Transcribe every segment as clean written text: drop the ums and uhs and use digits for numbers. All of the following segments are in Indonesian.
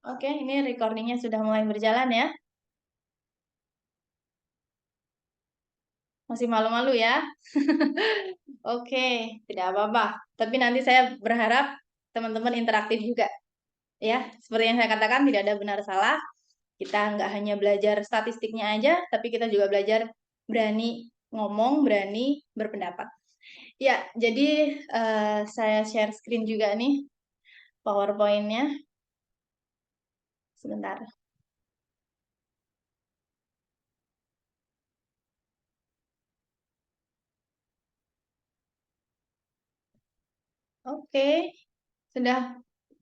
Oke, ini recordingnya sudah mulai berjalan ya. Masih malu-malu ya. Oke, tidak apa-apa. Tapi nanti saya berharap teman-teman interaktif juga. Ya, seperti yang saya katakan, tidak ada benar salah. Kita nggak hanya belajar statistiknya aja, tapi kita juga belajar berani ngomong, berani berpendapat. Ya, jadi saya share screen juga nih, PowerPoint-nya. Sebentar. Oke, sudah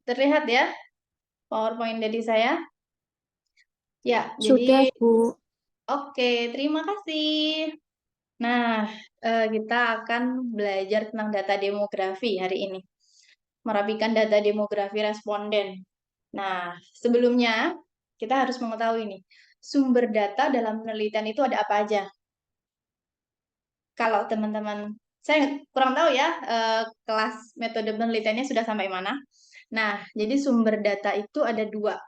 terlihat ya PowerPoint dari saya. Ya, Sudah, jadi Bu. oke, terima kasih. Nah, kita akan belajar tentang data demografi hari ini. Merapikan data demografi responden. Nah, sebelumnya kita harus mengetahui nih, sumber data dalam penelitian itu ada apa aja? Kalau teman-teman, saya kurang tahu ya, kelas metode penelitiannya sudah sampai mana. Nah, jadi sumber data itu ada dua.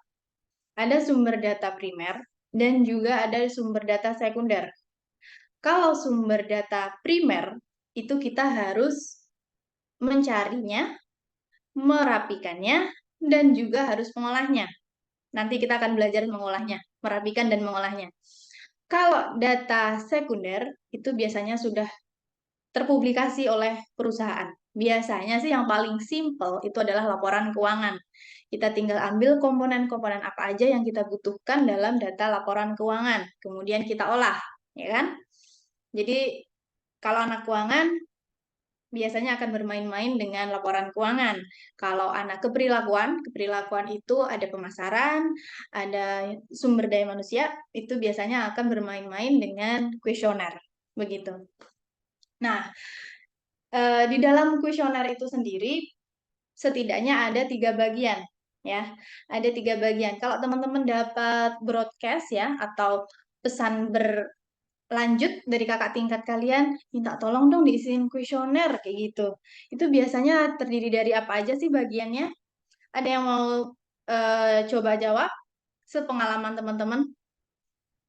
Ada sumber data primer dan juga ada sumber data sekunder. Kalau sumber data primer, itu kita harus mencarinya, merapikannya, dan juga harus mengolahnya. Nanti kita akan belajar mengolahnya, merapikan dan mengolahnya. Kalau data sekunder, itu biasanya sudah terpublikasi oleh perusahaan. Biasanya sih yang paling simple itu adalah laporan keuangan. Kita tinggal ambil komponen-komponen apa aja yang kita butuhkan dalam data laporan keuangan, kemudian kita olah, ya kan? Jadi kalau anak keuangan biasanya akan bermain-main dengan laporan keuangan. Kalau anak keprilakuan, keprilakuan itu ada pemasaran, ada sumber daya manusia, itu biasanya akan bermain-main dengan kuesioner, begitu. Nah, di dalam kuesioner itu sendiri setidaknya ada 3 bagian, ya. Ada 3 bagian. Kalau teman-teman dapat broadcast ya atau pesan lanjut dari kakak tingkat kalian, minta tolong dong diisiin kuesioner kayak gitu. Itu biasanya terdiri dari apa aja sih bagiannya? Ada yang mau coba jawab sepengalaman teman-teman?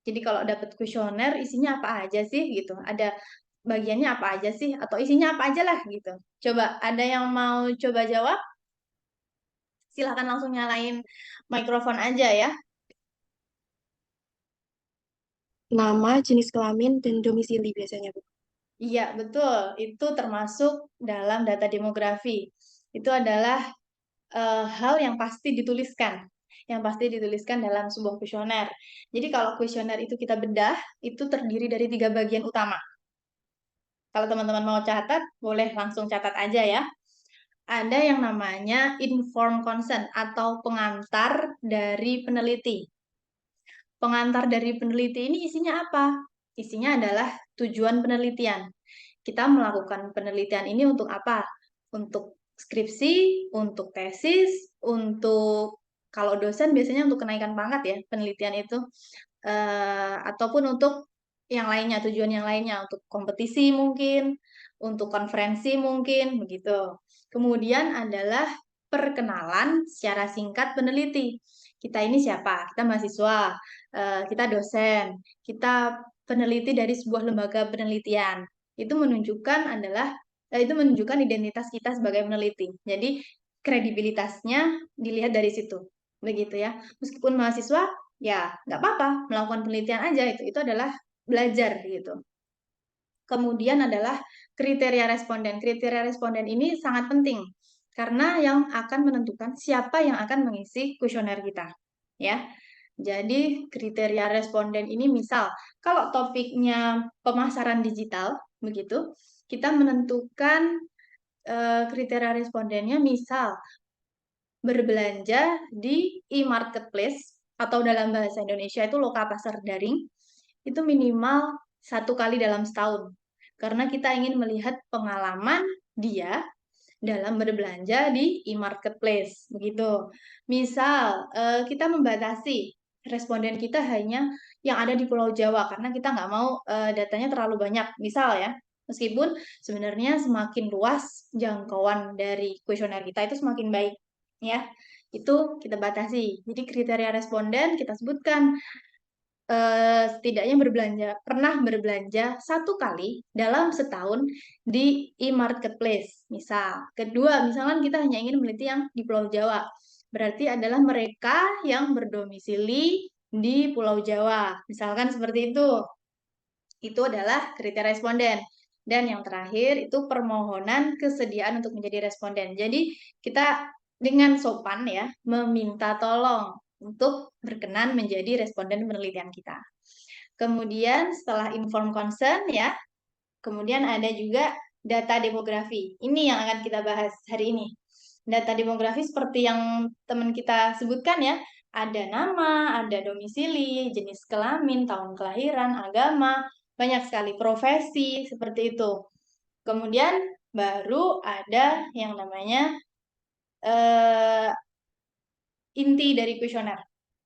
Jadi kalau dapat kuesioner isinya apa aja sih gitu? Ada bagiannya apa aja sih? Atau isinya apa aja lah gitu. Coba ada yang mau coba jawab? Silahkan langsung nyalain mikrofon aja ya. Nama, jenis kelamin, dan domisili biasanya, Bu. Iya, betul. Itu termasuk dalam data demografi. Itu adalah hal yang pasti dituliskan, yang pasti dituliskan dalam sebuah kuesioner. Jadi kalau kuesioner itu kita bedah, itu terdiri dari 3 bagian utama. Kalau teman-teman mau catat, boleh langsung catat aja ya. Ada yang namanya informed consent atau pengantar dari peneliti. Pengantar dari peneliti ini isinya apa? Isinya adalah tujuan penelitian. Kita melakukan penelitian ini untuk apa? Untuk skripsi, untuk tesis, untuk kalau dosen biasanya untuk kenaikan pangkat ya penelitian itu, ataupun untuk yang lainnya, tujuan yang lainnya, untuk kompetisi mungkin, untuk konferensi mungkin, begitu. Kemudian adalah perkenalan secara singkat peneliti. Kita ini siapa? Kita mahasiswa, kita dosen, kita peneliti dari sebuah lembaga penelitian. Itu menunjukkan identitas kita sebagai peneliti. Jadi kredibilitasnya dilihat dari situ, begitu ya. Meskipun mahasiswa, ya nggak apa-apa melakukan penelitian aja itu adalah belajar gitu. Kemudian adalah kriteria responden. Kriteria responden ini sangat penting karena yang akan menentukan siapa yang akan mengisi kuesioner kita, ya. Jadi kriteria responden ini misal kalau topiknya pemasaran digital begitu, kita menentukan kriteria respondennya misal berbelanja di e-marketplace atau dalam bahasa Indonesia itu loka pasar daring itu minimal 1 kali dalam setahun. Karena kita ingin melihat pengalaman dia dalam berbelanja di e-marketplace, begitu. Misal, kita membatasi responden kita hanya yang ada di Pulau Jawa, karena kita nggak mau datanya terlalu banyak. Misal ya, meskipun sebenarnya semakin luas jangkauan dari kuesioner kita itu semakin baik, ya. Itu kita batasi. Jadi kriteria responden kita sebutkan setidaknya pernah berbelanja 1 kali dalam setahun di e-marketplace. Misal, kedua, misalkan kita hanya ingin meneliti yang di Pulau Jawa. Berarti adalah mereka yang berdomisili di Pulau Jawa. Misalkan seperti itu. Itu adalah kriteria responden. Dan yang terakhir itu permohonan kesediaan untuk menjadi responden. Jadi kita dengan sopan ya meminta tolong untuk berkenan menjadi responden penelitian kita. Kemudian setelah inform consent ya, kemudian ada juga data demografi. Ini yang akan kita bahas hari ini. Data demografi seperti yang teman kita sebutkan ya, ada nama, ada domisili, jenis kelamin, tahun kelahiran, agama, banyak sekali profesi seperti itu. Kemudian baru ada yang namanya inti dari kuesioner.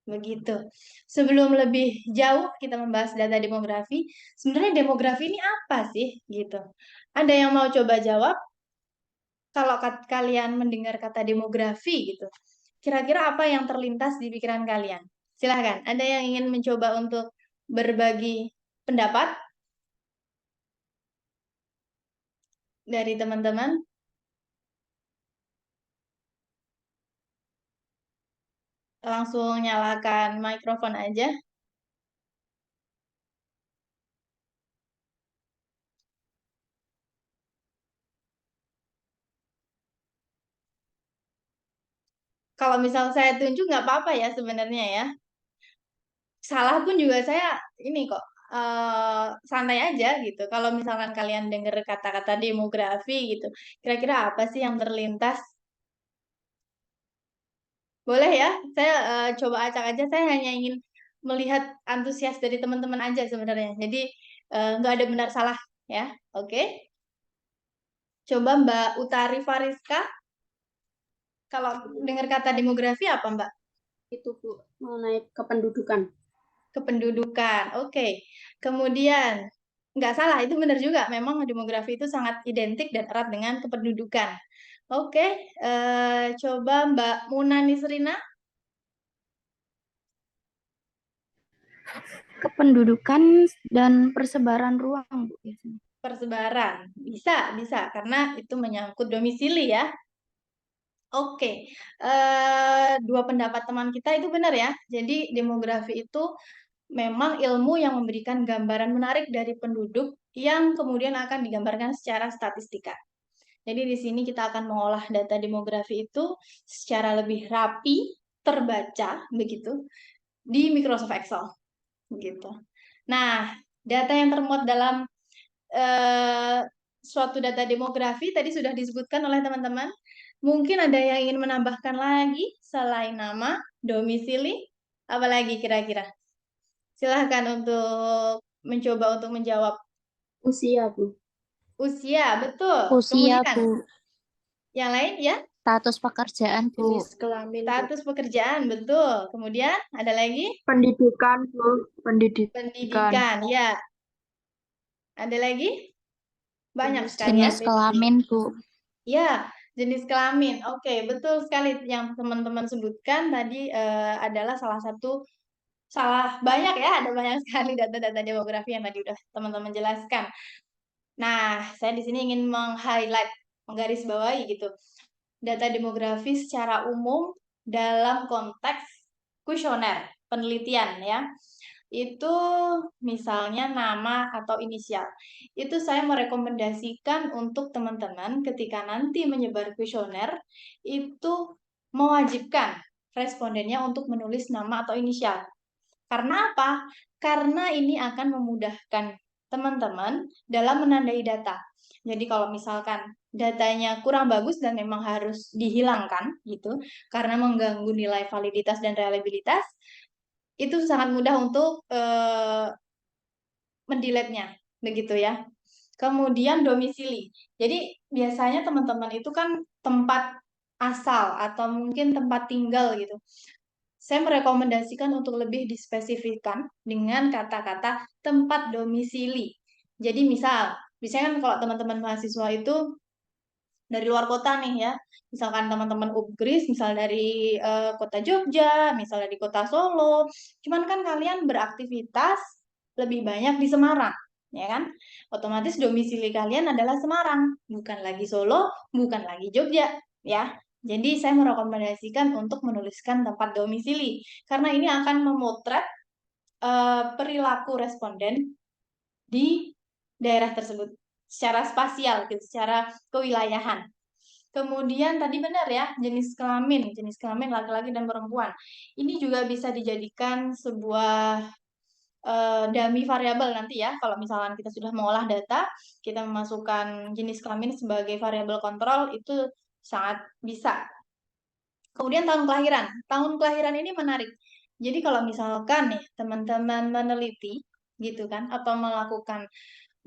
Begitu. Sebelum lebih jauh kita membahas data demografi, sebenarnya demografi ini apa sih? Gitu. Ada yang mau coba jawab? Kalau kalian mendengar kata demografi gitu, kira-kira apa yang terlintas di pikiran kalian? Silahkan, ada yang ingin mencoba untuk berbagi pendapat dari teman-teman? Langsung nyalakan mikrofon aja. Kalau misal saya tunjuk nggak apa-apa ya sebenarnya ya. Salah pun juga saya ini kok santai aja gitu. Kalau misalkan kalian dengar kata-kata demografi gitu, kira-kira apa sih yang terlintas? Boleh ya, saya coba acak aja. Saya hanya ingin melihat antusias dari teman-teman aja sebenarnya. Jadi nggak ada benar salah ya. Oke. Coba Mbak Utari Fariska, kalau dengar kata demografi apa Mbak? Itu Bu, mengenai kependudukan. Kependudukan. Oke. Kemudian nggak salah, itu benar juga. Memang demografi itu sangat identik dan erat dengan kependudukan. Oke, coba Mbak Muna Nisrina. Kependudukan dan persebaran ruang, Bu, biasanya. Persebaran. Bisa, karena itu menyangkut domisili ya. Oke, dua pendapat teman kita itu benar ya. Jadi demografi itu memang ilmu yang memberikan gambaran menarik dari penduduk yang kemudian akan digambarkan secara statistika. Jadi di sini kita akan mengolah data demografi itu secara lebih rapi, terbaca begitu di Microsoft Excel, gitu. Nah, data yang termuat dalam suatu data demografi tadi sudah disebutkan oleh teman-teman. Mungkin ada yang ingin menambahkan lagi selain nama, domisili, apalagi kira-kira? Silahkan untuk mencoba untuk menjawab. Usia, Bu. Usia, betul. Usia, Kemudian, Bu. yang lain ya? Status pekerjaan, Bu. Jenis kelamin, Bu. Status pekerjaan, betul. Kemudian, ada lagi? Pendidikan, Bu. Pendidikan, ya. Ada lagi? Banyak sekali ya. Jenis kelamin, Bu. Ya, jenis kelamin. Oke, betul sekali yang teman-teman sebutkan tadi adalah salah banyak ya, ada banyak sekali data-data demografi yang tadi udah teman-teman jelaskan. Nah, saya di sini ingin meng-highlight, menggarisbawahi gitu. Data demografi secara umum dalam konteks kuesioner, penelitian ya. Itu misalnya nama atau inisial. Itu saya merekomendasikan untuk teman-teman ketika nanti menyebar kuesioner itu mewajibkan respondennya untuk menulis nama atau inisial. Karena apa? Karena ini akan memudahkan teman-teman dalam menandai data. Jadi kalau misalkan datanya kurang bagus dan memang harus dihilangkan gitu karena mengganggu nilai validitas dan reliabilitas, itu sangat mudah untuk mendelete-nya, begitu ya. Kemudian domisili. Jadi biasanya teman-teman itu kan tempat asal atau mungkin tempat tinggal gitu. Saya merekomendasikan untuk lebih dispesifikkan dengan kata-kata tempat domisili. Jadi misalnya kan kalau teman-teman mahasiswa itu dari luar kota nih ya. Misalkan teman-teman Upgris, misal dari kota Jogja, misal dari kota Solo. Cuman kan kalian beraktivitas lebih banyak di Semarang, ya kan? Otomatis domisili kalian adalah Semarang, bukan lagi Solo, bukan lagi Jogja, ya. Jadi saya merekomendasikan untuk menuliskan tempat domisili, karena ini akan memotret perilaku responden di daerah tersebut secara spasial, gitu, secara kewilayahan. Kemudian tadi benar ya, jenis kelamin laki-laki dan perempuan. Ini juga bisa dijadikan sebuah dummy variabel nanti ya. Kalau misalkan kita sudah mengolah data, kita memasukkan jenis kelamin sebagai variabel kontrol, itu sangat bisa. Kemudian tahun kelahiran. Tahun kelahiran ini menarik. Jadi kalau misalkan nih teman-teman meneliti gitu kan, atau melakukan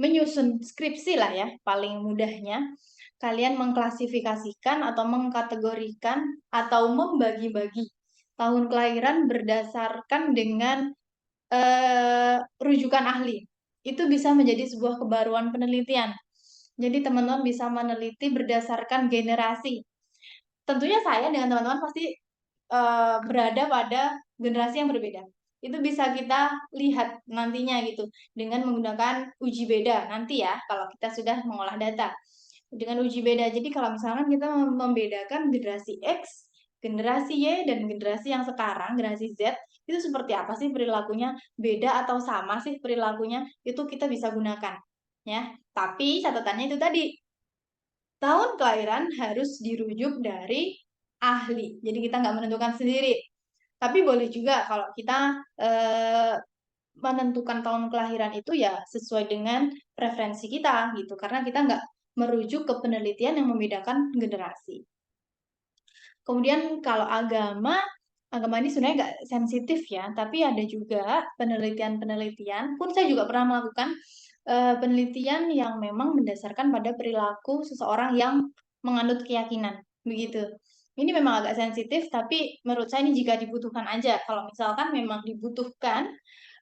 menyusun skripsi lah ya, paling mudahnya, kalian mengklasifikasikan atau mengkategorikan atau membagi-bagi tahun kelahiran berdasarkan dengan rujukan ahli. Itu bisa menjadi sebuah kebaruan penelitian. Jadi teman-teman bisa meneliti berdasarkan generasi. Tentunya saya dengan teman-teman pasti berada pada generasi yang berbeda. Itu bisa kita lihat nantinya gitu dengan menggunakan uji beda nanti ya kalau kita sudah mengolah data dengan uji beda. Jadi kalau misalkan kita membedakan generasi X, generasi Y, dan generasi yang sekarang, generasi Z, itu seperti apa sih perilakunya? Beda atau sama sih perilakunya? Itu kita bisa gunakan. Ya, tapi catatannya itu tadi, tahun kelahiran harus dirujuk dari ahli. Jadi kita nggak menentukan sendiri. Tapi boleh juga kalau kita menentukan tahun kelahiran itu ya sesuai dengan preferensi kita gitu. Karena kita nggak merujuk ke penelitian yang membedakan generasi. Kemudian kalau agama ini sebenarnya nggak sensitif ya, tapi ada juga penelitian-penelitian, pun saya juga pernah melakukan penelitian yang memang mendasarkan pada perilaku seseorang yang menganut keyakinan, begitu. Ini memang agak sensitif, tapi menurut saya ini jika dibutuhkan aja. Kalau misalkan memang dibutuhkan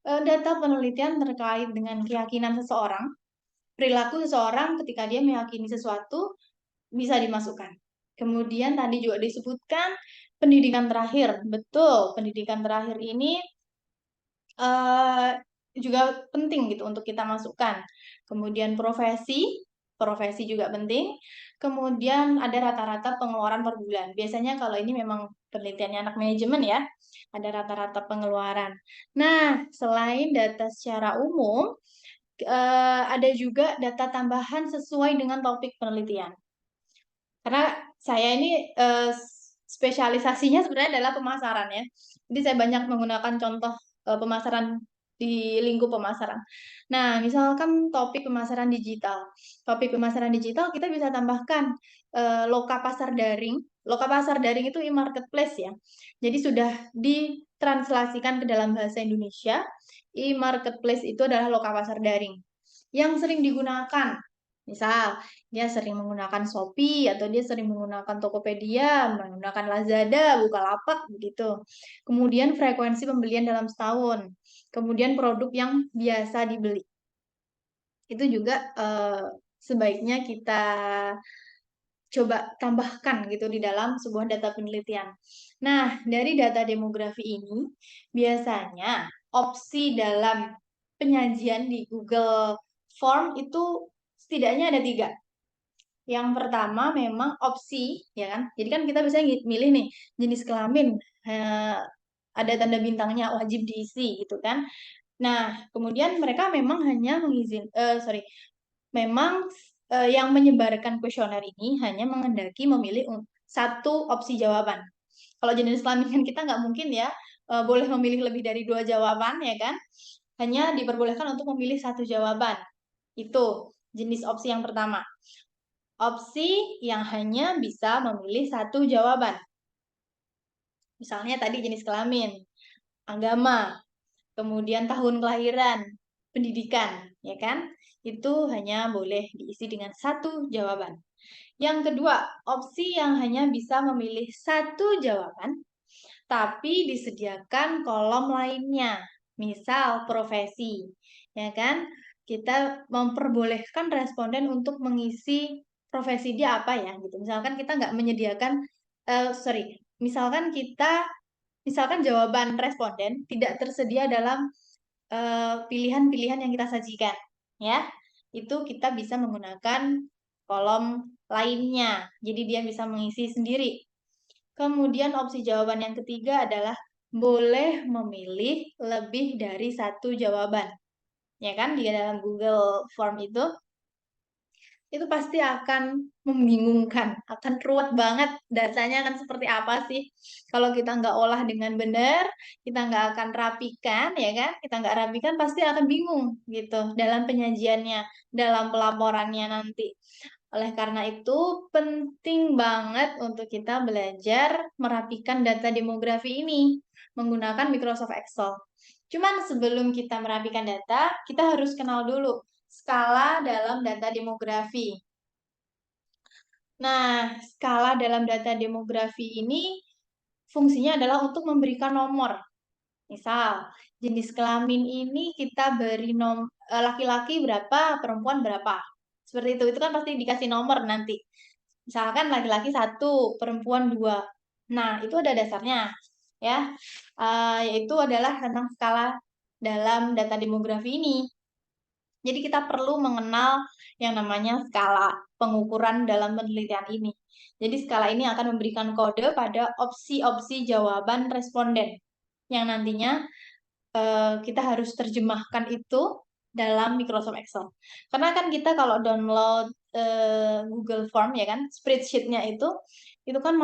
data penelitian terkait dengan keyakinan seseorang, perilaku seseorang ketika dia meyakini sesuatu, bisa dimasukkan. Kemudian tadi juga disebutkan pendidikan terakhir. Betul, pendidikan terakhir ini juga penting gitu untuk kita masukkan. Kemudian profesi juga penting. Kemudian ada rata-rata pengeluaran per bulan. Biasanya kalau ini memang penelitiannya anak manajemen ya, ada rata-rata pengeluaran. Nah, selain data secara umum, ada juga data tambahan sesuai dengan topik penelitian. Karena saya ini spesialisasinya sebenarnya adalah pemasaran ya. Jadi saya banyak menggunakan contoh pemasaran di lingkup pemasaran. Nah, misalkan topik pemasaran digital. Topik pemasaran digital kita bisa tambahkan loka pasar daring. Loka pasar daring itu e-marketplace ya. Jadi sudah ditranslasikan ke dalam bahasa Indonesia. E-marketplace itu adalah loka pasar daring yang sering digunakan. Misal, dia sering menggunakan Shopee atau dia sering menggunakan Tokopedia, menggunakan Lazada, Bukalapak begitu. Kemudian frekuensi pembelian dalam setahun. Kemudian produk yang biasa dibeli. Itu juga sebaiknya kita coba tambahkan gitu di dalam sebuah data penelitian. Nah, dari data demografi ini biasanya opsi dalam penyajian di Google Form itu setidaknya ada 3. Yang pertama memang opsi, ya kan? Jadi kan kita bisa milih nih jenis kelamin, ada tanda bintangnya wajib diisi gitu kan. Nah, kemudian mereka memang hanya yang menyebarkan kuesioner ini hanya menghendaki memilih satu opsi jawaban. Kalau jenis kelamin kan kita nggak mungkin ya boleh memilih lebih dari 2 jawaban ya kan? Hanya diperbolehkan untuk memilih satu jawaban. Itu jenis opsi yang pertama. Opsi yang hanya bisa memilih satu jawaban. Misalnya tadi jenis kelamin, agama, kemudian tahun kelahiran, pendidikan, ya kan? Itu hanya boleh diisi dengan satu jawaban. Yang kedua, opsi yang hanya bisa memilih satu jawaban, tapi disediakan kolom lainnya. Misal profesi, ya kan? Kita memperbolehkan responden untuk mengisi profesi dia apa ya gitu. Misalkan kita nggak menyediakan, misalkan jawaban responden tidak tersedia dalam pilihan-pilihan yang kita sajikan, ya. Itu kita bisa menggunakan kolom lainnya. Jadi dia bisa mengisi sendiri. Kemudian opsi jawaban yang ketiga adalah boleh memilih lebih dari satu jawaban. Ya kan, di dalam Google Form itu pasti akan membingungkan, akan ruwet banget datanya akan seperti apa sih. Kalau kita nggak olah dengan benar, kita nggak akan rapikan, ya kan? Kita nggak rapikan pasti akan bingung gitu dalam penyajiannya, dalam pelaporannya nanti. Oleh karena itu, penting banget untuk kita belajar merapikan data demografi ini menggunakan Microsoft Excel. Cuman sebelum kita merapikan data, kita harus kenal dulu skala dalam data demografi. Nah, skala dalam data demografi ini fungsinya adalah untuk memberikan nomor. Misal, jenis kelamin ini kita beri laki-laki berapa, perempuan berapa. Seperti itu kan pasti dikasih nomor nanti. Misalkan laki-laki 1, perempuan 2. Nah, itu ada dasarnya, ya. Yaitu adalah tentang skala dalam data demografi ini. Jadi kita perlu mengenal yang namanya skala pengukuran dalam penelitian ini. Jadi skala ini akan memberikan kode pada opsi-opsi jawaban responden yang nantinya kita harus terjemahkan itu dalam Microsoft Excel. Karena kan kita kalau download Google Form ya kan, spreadsheet-nya itu kan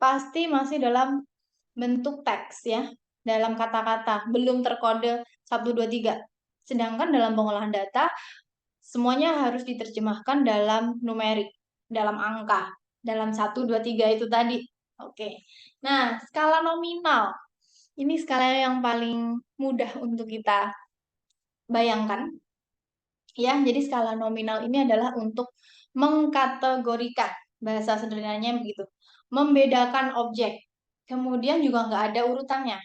pasti masih dalam bentuk teks ya, dalam kata-kata, belum terkode 1, 2, 3. Sedangkan dalam pengolahan data, semuanya harus diterjemahkan dalam numerik, dalam angka, dalam 1, 2, 3 itu tadi. Oke. Nah, skala nominal. Ini skala yang paling mudah untuk kita bayangkan. Ya, jadi skala nominal ini adalah untuk mengkategorikan, bahasa sederhananya begitu, membedakan objek. Kemudian juga nggak ada urutannya.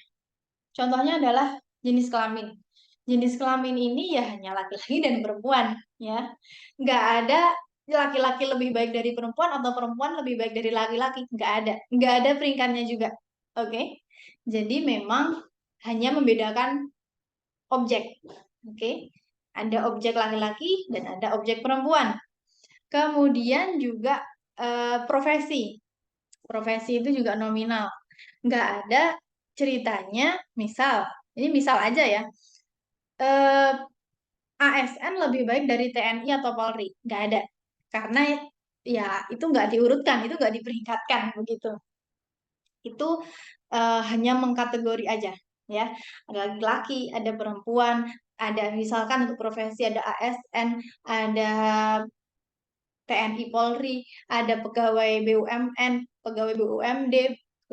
Contohnya adalah jenis kelamin. Jenis kelamin ini ya hanya laki-laki dan perempuan, ya. Nggak ada laki-laki lebih baik dari perempuan atau perempuan lebih baik dari laki-laki. Nggak ada. Nggak ada peringkatnya juga. Oke? Jadi memang hanya membedakan objek. Oke? Ada objek laki-laki dan ada objek perempuan. Kemudian juga profesi. Profesi itu juga nominal. Nggak ada ceritanya, ini misal aja ya, ASN lebih baik dari TNI atau Polri. Nggak ada. Karena ya itu nggak diurutkan, itu nggak diperingkatkan begitu. Itu hanya mengkategori aja ya. Ada laki-laki, ada perempuan, ada misalkan untuk profesi ada ASN, ada TNI Polri, ada pegawai BUMN, pegawai BUMD,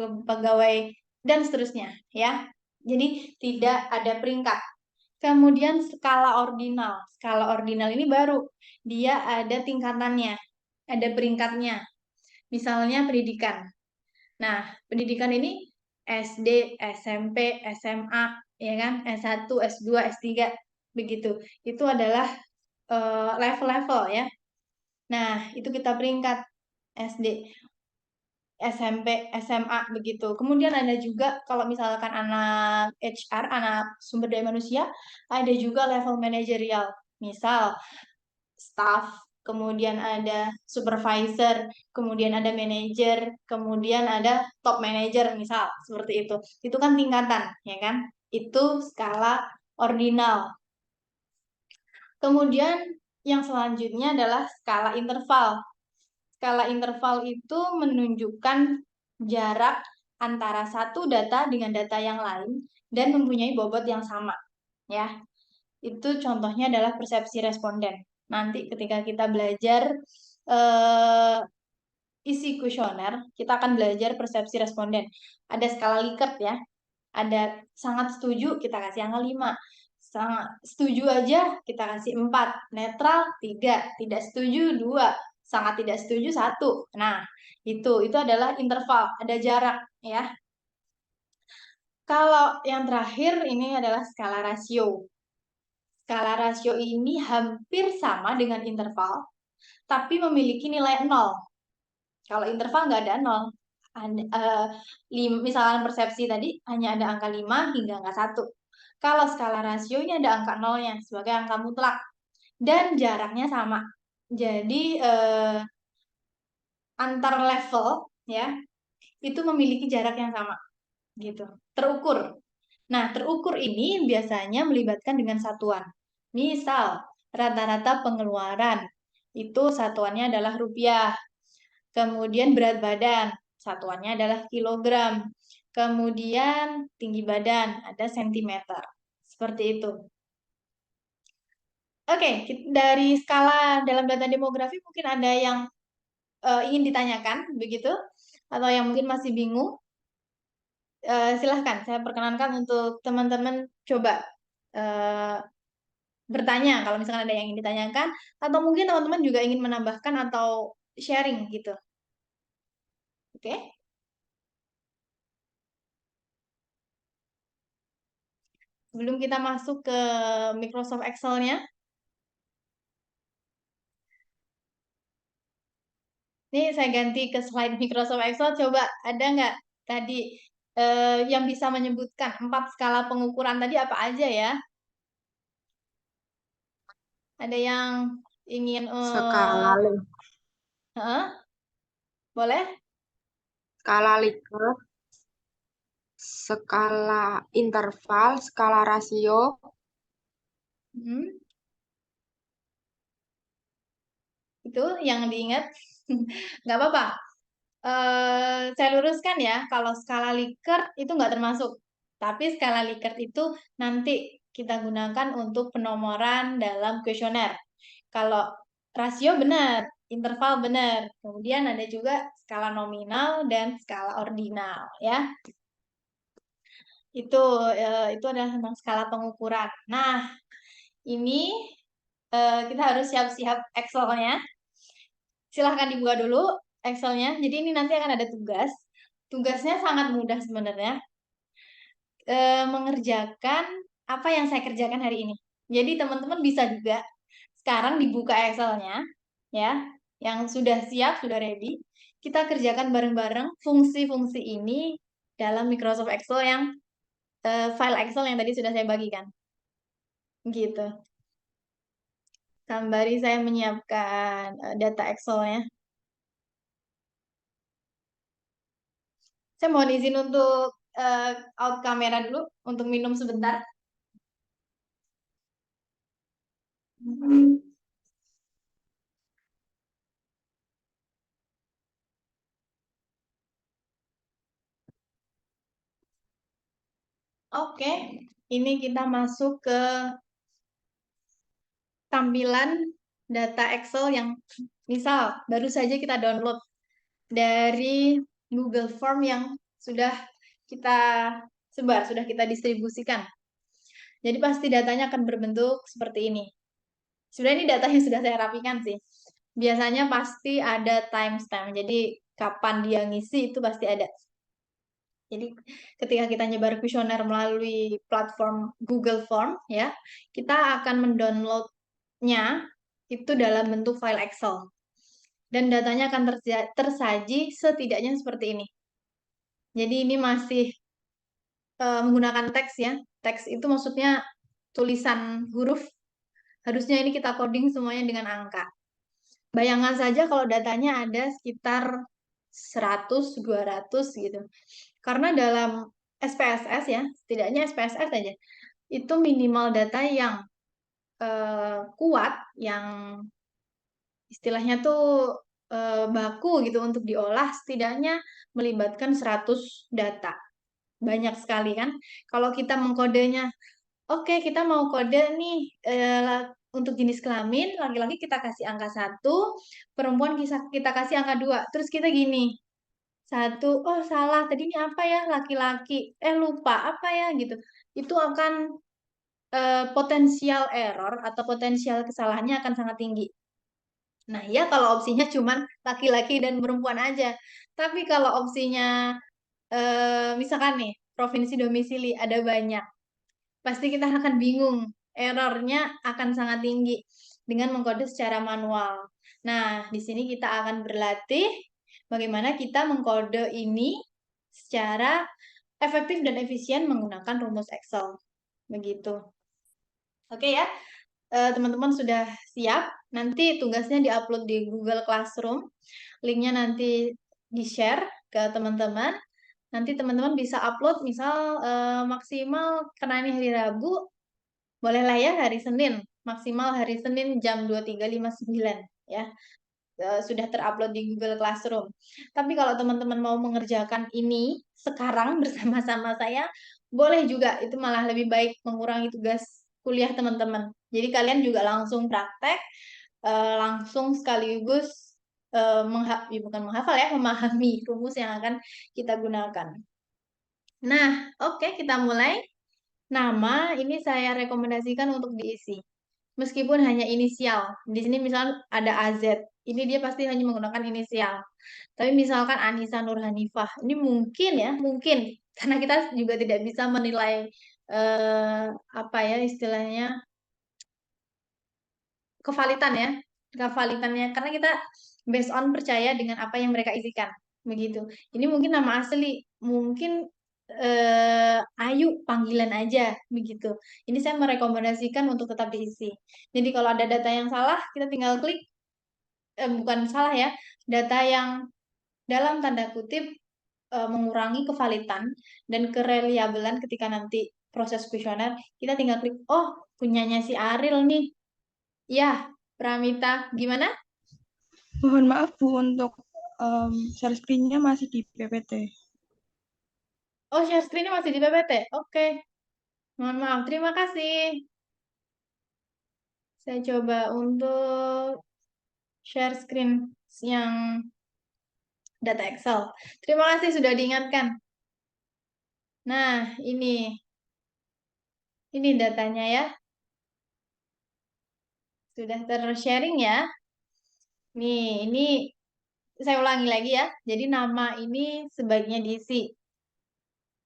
pegawai dan seterusnya ya. Jadi tidak ada peringkat. Kemudian skala ordinal. Skala ordinal ini baru. Dia ada tingkatannya, ada peringkatnya. Misalnya pendidikan. Nah, pendidikan ini SD, SMP, SMA, ya kan? S1, S2, S3, begitu. Itu adalah level-level ya. Nah, itu kita peringkat SD, SMP, SMA, begitu. Kemudian ada juga kalau misalkan anak HR, anak sumber daya manusia, ada juga level manajerial. Misal, staff, kemudian ada supervisor, kemudian ada manager, kemudian ada top manager, misal, seperti itu. Itu kan tingkatan, ya kan? Itu skala ordinal. Kemudian yang selanjutnya adalah skala interval. Skala interval itu menunjukkan jarak antara satu data dengan data yang lain dan mempunyai bobot yang sama. Ya, itu contohnya adalah persepsi responden. Nanti ketika kita belajar isi kuesioner, kita akan belajar persepsi responden. Ada skala Likert ya. Ada sangat setuju, kita kasih angka 5. Sangat setuju aja, kita kasih 4. Netral, 3. Tidak setuju, 2. Sangat tidak setuju, 1. Nah, itu adalah interval, ada jarak ya. Kalau yang terakhir ini adalah skala rasio. Skala rasio ini hampir sama dengan interval, tapi memiliki nilai 0. Kalau interval nggak ada 0. Misalkan persepsi tadi hanya ada angka 5 hingga angka 1. Kalau skala rasio ini ada angka 0-nya sebagai angka mutlak. Dan jaraknya sama. Jadi antar level ya itu memiliki jarak yang sama gitu. Terukur. Nah, terukur ini biasanya melibatkan dengan satuan. Misal, rata-rata pengeluaran itu satuannya adalah rupiah. Kemudian berat badan, satuannya adalah kilogram. Kemudian tinggi badan, ada sentimeter. Seperti itu. Oke, dari skala dalam data demografi mungkin ada yang ingin ditanyakan, begitu? Atau yang mungkin masih bingung? Silahkan, saya perkenankan untuk teman-teman coba bertanya kalau misalkan ada yang ingin ditanyakan, atau mungkin teman-teman juga ingin menambahkan atau sharing gitu. Oke? Sebelum kita masuk ke Microsoft Excel-nya, ini saya ganti ke slide Microsoft Excel. Coba ada nggak tadi yang bisa menyebutkan 4 skala pengukuran tadi apa aja ya? Ada yang ingin Skala boleh? skala Likert, skala interval, skala rasio, Itu yang diingat. Nggak apa-apa. Saya luruskan ya, kalau skala Likert itu nggak termasuk. Tapi skala Likert itu nanti kita gunakan untuk penomoran dalam kuesioner. Kalau rasio benar, interval benar. Kemudian ada juga skala nominal dan skala ordinal ya. Itu adalah tentang skala pengukuran. Nah, ini kita harus siap-siap Excel-nya. Silahkan dibuka dulu Excel-nya. Jadi ini nanti akan ada tugas. Tugasnya sangat mudah sebenarnya. Mengerjakan apa yang saya kerjakan hari ini. Jadi teman-teman bisa juga sekarang dibuka Excel-nya, ya, yang sudah siap, sudah ready. Kita kerjakan bareng-bareng fungsi-fungsi ini dalam Microsoft Excel yang file Excel yang tadi sudah saya bagikan. Gitu. Sembari saya menyiapkan data Excel-nya. Saya mohon izin untuk out kamera dulu untuk minum sebentar. Oke, ini kita masuk ke tampilan data Excel yang misal baru saja kita download dari Google Form yang sudah kita sebar, sudah kita distribusikan. Jadi pasti datanya akan berbentuk seperti ini. Sebenarnya ini data yang sudah saya rapikan sih. Biasanya pasti ada timestamp. Jadi kapan dia ngisi itu pasti ada. Jadi ketika kita nyebar kuesioner melalui platform Google Form ya, kita akan mendownloadnya itu dalam bentuk file Excel. Dan datanya akan tersaji setidaknya seperti ini. Jadi ini masih menggunakan teks ya. Teks itu maksudnya tulisan huruf. Harusnya ini kita coding semuanya dengan angka. Bayangkan saja kalau datanya ada sekitar 100, 200 gitu. Karena dalam SPSS ya, setidaknya SPSS aja, itu minimal data yang kuat, yang istilahnya tuh baku gitu untuk diolah, setidaknya melibatkan 100 data. Banyak sekali kan. Kalau kita mengkodenya, oke, kita mau kode nih untuk jenis kelamin, laki-laki kita kasih angka 1, perempuan kita kasih angka 2. Terus kita gini, 1, oh salah, tadi ini apa ya, laki-laki, lupa, apa ya, gitu. Itu akan potensial error atau potensial kesalahannya akan sangat tinggi. Nah ya kalau opsinya cuma laki-laki dan perempuan aja. Tapi kalau opsinya misalkan nih, provinsi domisili ada banyak, pasti kita akan bingung, errornya akan sangat tinggi dengan mengkode secara manual. Nah, di sini kita akan berlatih bagaimana kita mengkode ini secara efektif dan efisien menggunakan rumus Excel. Begitu. Oke ya, teman-teman sudah siap? Nanti tugasnya diupload di Google Classroom. Linknya nanti di-share ke teman-teman. Nanti teman-teman bisa upload, misal maksimal karena ini hari Rabu, bolehlah ya hari Senin. Maksimal hari Senin jam 23.59 ya. Sudah terupload di Google Classroom. Tapi kalau teman-teman mau mengerjakan ini sekarang bersama-sama saya, boleh juga. Itu malah lebih baik mengurangi tugas kuliah teman-teman. Jadi kalian juga langsung praktek, langsung sekaligus bukan menghafal ya, memahami rumus yang akan kita gunakan. Nah, oke, kita mulai. Nama ini saya rekomendasikan untuk diisi. Meskipun hanya inisial. Di sini misal ada AZ. Ini dia pasti hanya menggunakan inisial. Tapi misalkan Anissa Nurhanifah. Ini mungkin ya, mungkin. Karena kita juga tidak bisa menilai apa ya istilahnya kevalitan ya. Kevalitannya karena kita based on percaya dengan apa yang mereka isikan. Begitu. Ini mungkin nama asli, mungkin Ayu panggilan aja begitu. Ini saya merekomendasikan untuk tetap diisi. Jadi kalau ada data yang salah, kita tinggal klik, bukan salah ya, data yang dalam tanda kutip mengurangi kevalitan dan kereliabelan ketika nanti proses kuesioner, kita tinggal klik, oh punyanya si Aril nih. Ya, Pramita, gimana? Mohon maaf Bu, untuk share screen-nya masih di PPT. Oh, share screen-nya masih di PPT? Oke. Mohon maaf, terima kasih. Saya coba untuk share screen yang data Excel. Terima kasih sudah diingatkan. Nah, ini datanya ya. Sudah ter-sharing ya. Nih, ini saya ulangi lagi ya. Jadi nama ini sebaiknya diisi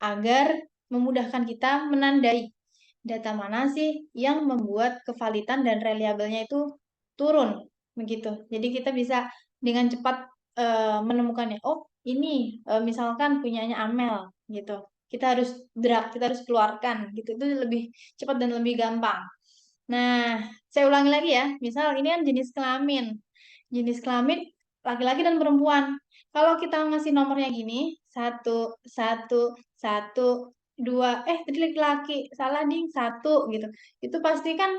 agar memudahkan kita menandai data mana sih yang membuat kevalitan dan reliabelnya itu turun begitu. Jadi kita bisa dengan cepat menemukannya. Oh, ini misalkan punyanya Amel gitu. Kita harus drag, kita harus keluarkan gitu. Itu lebih cepat dan lebih gampang. Nah, saya ulangi lagi ya. Misal ini kan jenis kelamin. Jenis kelamin laki-laki dan perempuan. Kalau kita ngasih nomornya gini, 1, 1, 1, 2, tadi laki-laki, salah ding, 1 gitu. Itu pasti kan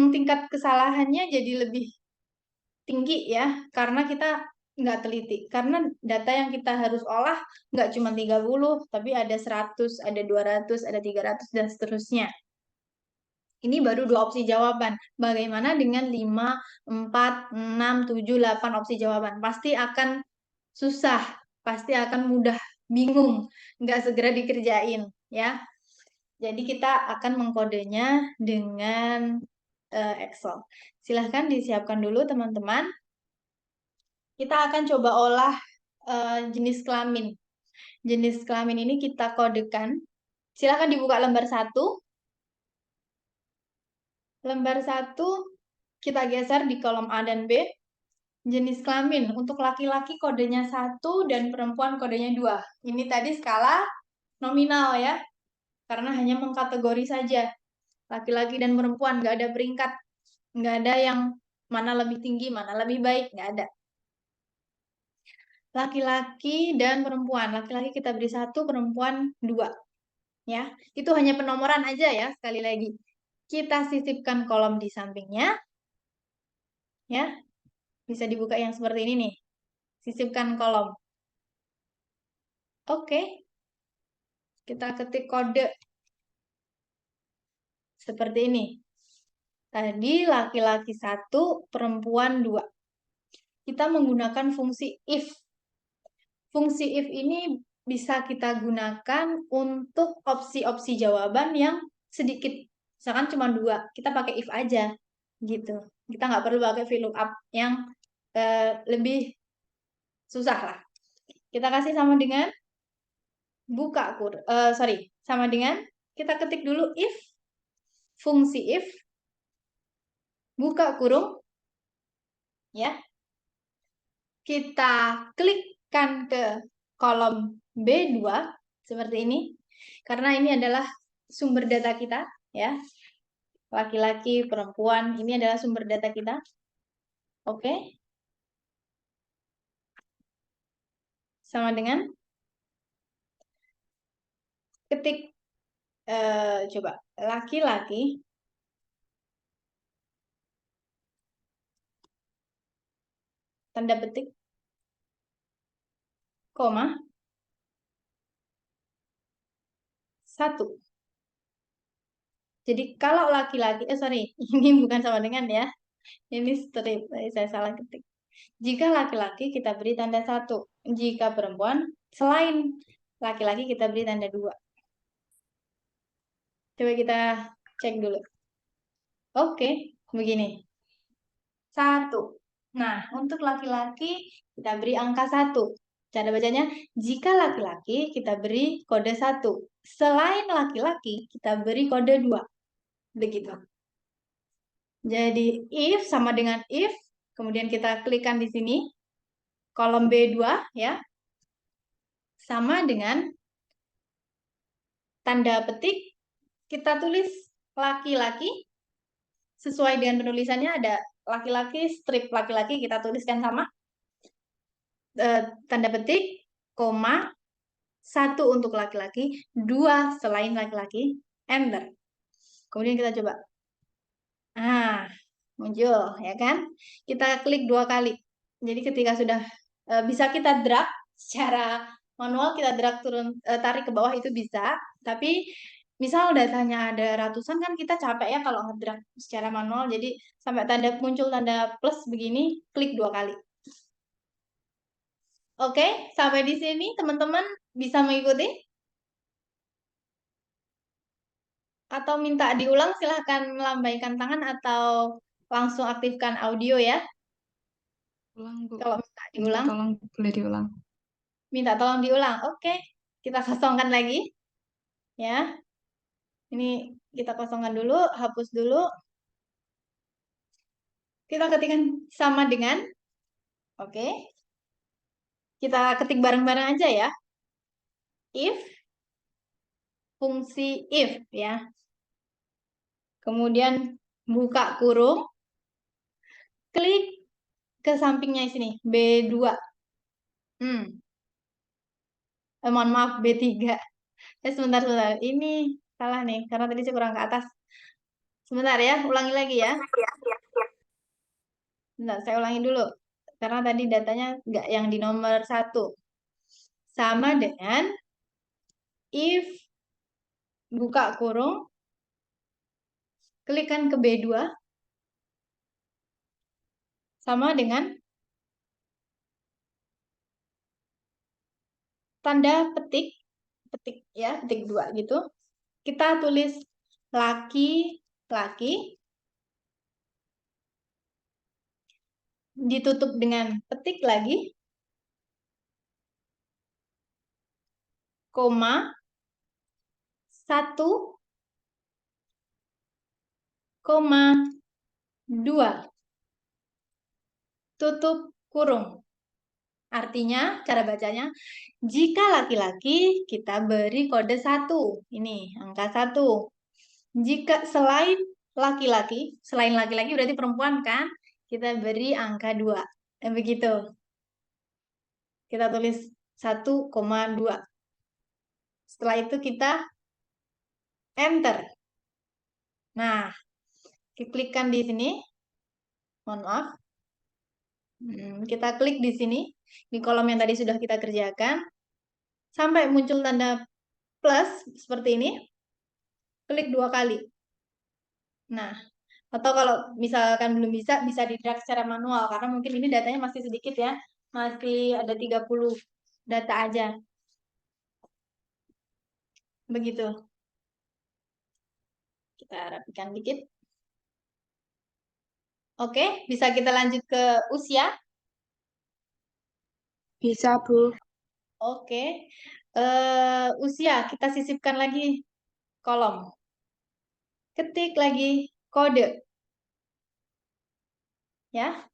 tingkat kesalahannya jadi lebih tinggi ya, karena kita nggak teliti. Karena data yang kita harus olah nggak cuma 30, tapi ada 100, ada 200, ada 300, dan seterusnya. Ini baru 2 opsi jawaban. Bagaimana dengan 5, 4, 6, 7, 8 opsi jawaban? Pasti akan susah, pasti akan mudah bingung, nggak segera dikerjain ya. Jadi kita akan mengkodenya dengan Excel. Silahkan disiapkan dulu teman-teman. Kita akan coba olah jenis kelamin. Jenis kelamin ini kita kodekan. Silahkan dibuka lembar 1. Lembar 1 kita geser di kolom A dan B. Jenis kelamin. Untuk laki-laki kodenya 1 dan perempuan kodenya 2. Ini tadi skala nominal ya. Karena hanya mengkategori saja. Laki-laki dan perempuan, nggak ada peringkat. Nggak ada yang mana lebih tinggi, mana lebih baik, nggak ada. Laki-laki dan perempuan. Laki-laki kita beri 1, perempuan 2. Ya, itu hanya penomoran aja ya, sekali lagi. Kita sisipkan kolom di sampingnya. Ya, bisa dibuka yang seperti ini nih. Sisipkan kolom. Oke. Kita ketik kode seperti ini. Tadi laki-laki 1, perempuan 2. Kita menggunakan fungsi if. Fungsi if ini bisa kita gunakan untuk opsi-opsi jawaban yang sedikit. Misalkan cuma 2, kita pakai if aja. Gitu. Kita nggak perlu pakai VLOOKUP yang lebih susah lah. Kita kasih sama dengan sama dengan kita ketik dulu if, fungsi if, buka kurung, ya. Kita klikkan ke kolom B2 seperti ini. Karena ini adalah sumber data kita, ya. Laki-laki, perempuan, ini adalah sumber data kita. Oke. Sama dengan ketik coba laki-laki tanda petik koma 1. Jadi kalau laki-laki sorry, ini bukan sama dengan ya. Ini strip, saya salah ketik. Jika laki-laki kita beri tanda 1. Jika perempuan selain laki-laki kita beri tanda 2. Coba kita cek dulu. Oke, begini. 1. Nah, untuk laki-laki kita beri angka 1. Cara bacanya, jika laki-laki kita beri kode 1. Selain laki-laki kita beri kode 2. Begitu. Jadi if sama dengan if, kemudian kita klikkan di sini, kolom B2 ya, sama dengan tanda petik, kita tulis laki-laki, sesuai dengan penulisannya ada laki-laki, strip laki-laki, kita tuliskan sama, tanda petik, koma, 1 untuk laki-laki, 2 selain laki-laki, enter. Kemudian kita coba. Nah, muncul, ya kan? Kita klik 2 kali. Jadi ketika sudah bisa kita drag secara manual, kita drag turun, tarik ke bawah itu bisa. Tapi misal datanya ada ratusan kan kita capek ya kalau ngedrag secara manual. Jadi sampai muncul tanda plus begini, klik 2 kali. Oke, sampai di sini teman-teman bisa mengikuti? Atau minta diulang, silahkan melambaikan tangan atau langsung aktifkan audio ya. Ulang, Bu. Kalau minta diulang. Tolong boleh diulang. Minta tolong diulang. Oke, kita kosongkan lagi. Ya. Ini kita kosongkan dulu, hapus dulu. Kita ketikkan sama dengan. Oke. Kita ketik bareng-bareng aja ya. If. Fungsi if ya. Kemudian buka kurung. Klik ke sampingnya sini, B2. Mohon maaf, B3. Sebentar. Ini salah nih, karena tadi saya kurang ke atas. Sebentar ya, ulangi lagi ya. Bentar, saya ulangi dulu. Karena tadi datanya nggak yang di nomor 1. Sama dengan if buka kurung, klikkan ke B2. Sama dengan tanda petik ya, petik 2 gitu. Kita tulis laki-laki, ditutup dengan petik lagi, koma, 1, koma, 2. Tutup kurung. Artinya, cara bacanya, jika laki-laki kita beri kode 1. Ini, angka 1. Jika selain laki-laki berarti perempuan kan? Kita beri angka 2. Dan begitu. Kita tulis 1,2. Setelah itu kita enter. Nah, klikkan di sini. Mohon maaf. Kita klik di sini, di kolom yang tadi sudah kita kerjakan, sampai muncul tanda plus seperti ini, klik 2 kali. Nah, atau kalau misalkan belum bisa di drag secara manual, karena mungkin ini datanya masih sedikit ya, masih ada 30 data aja. Begitu. Kita rapikan dikit. Oke, bisa kita lanjut ke usia? Bisa, Bu. Oke. Usia, kita sisipkan lagi kolom. Ketik lagi kode. Ya.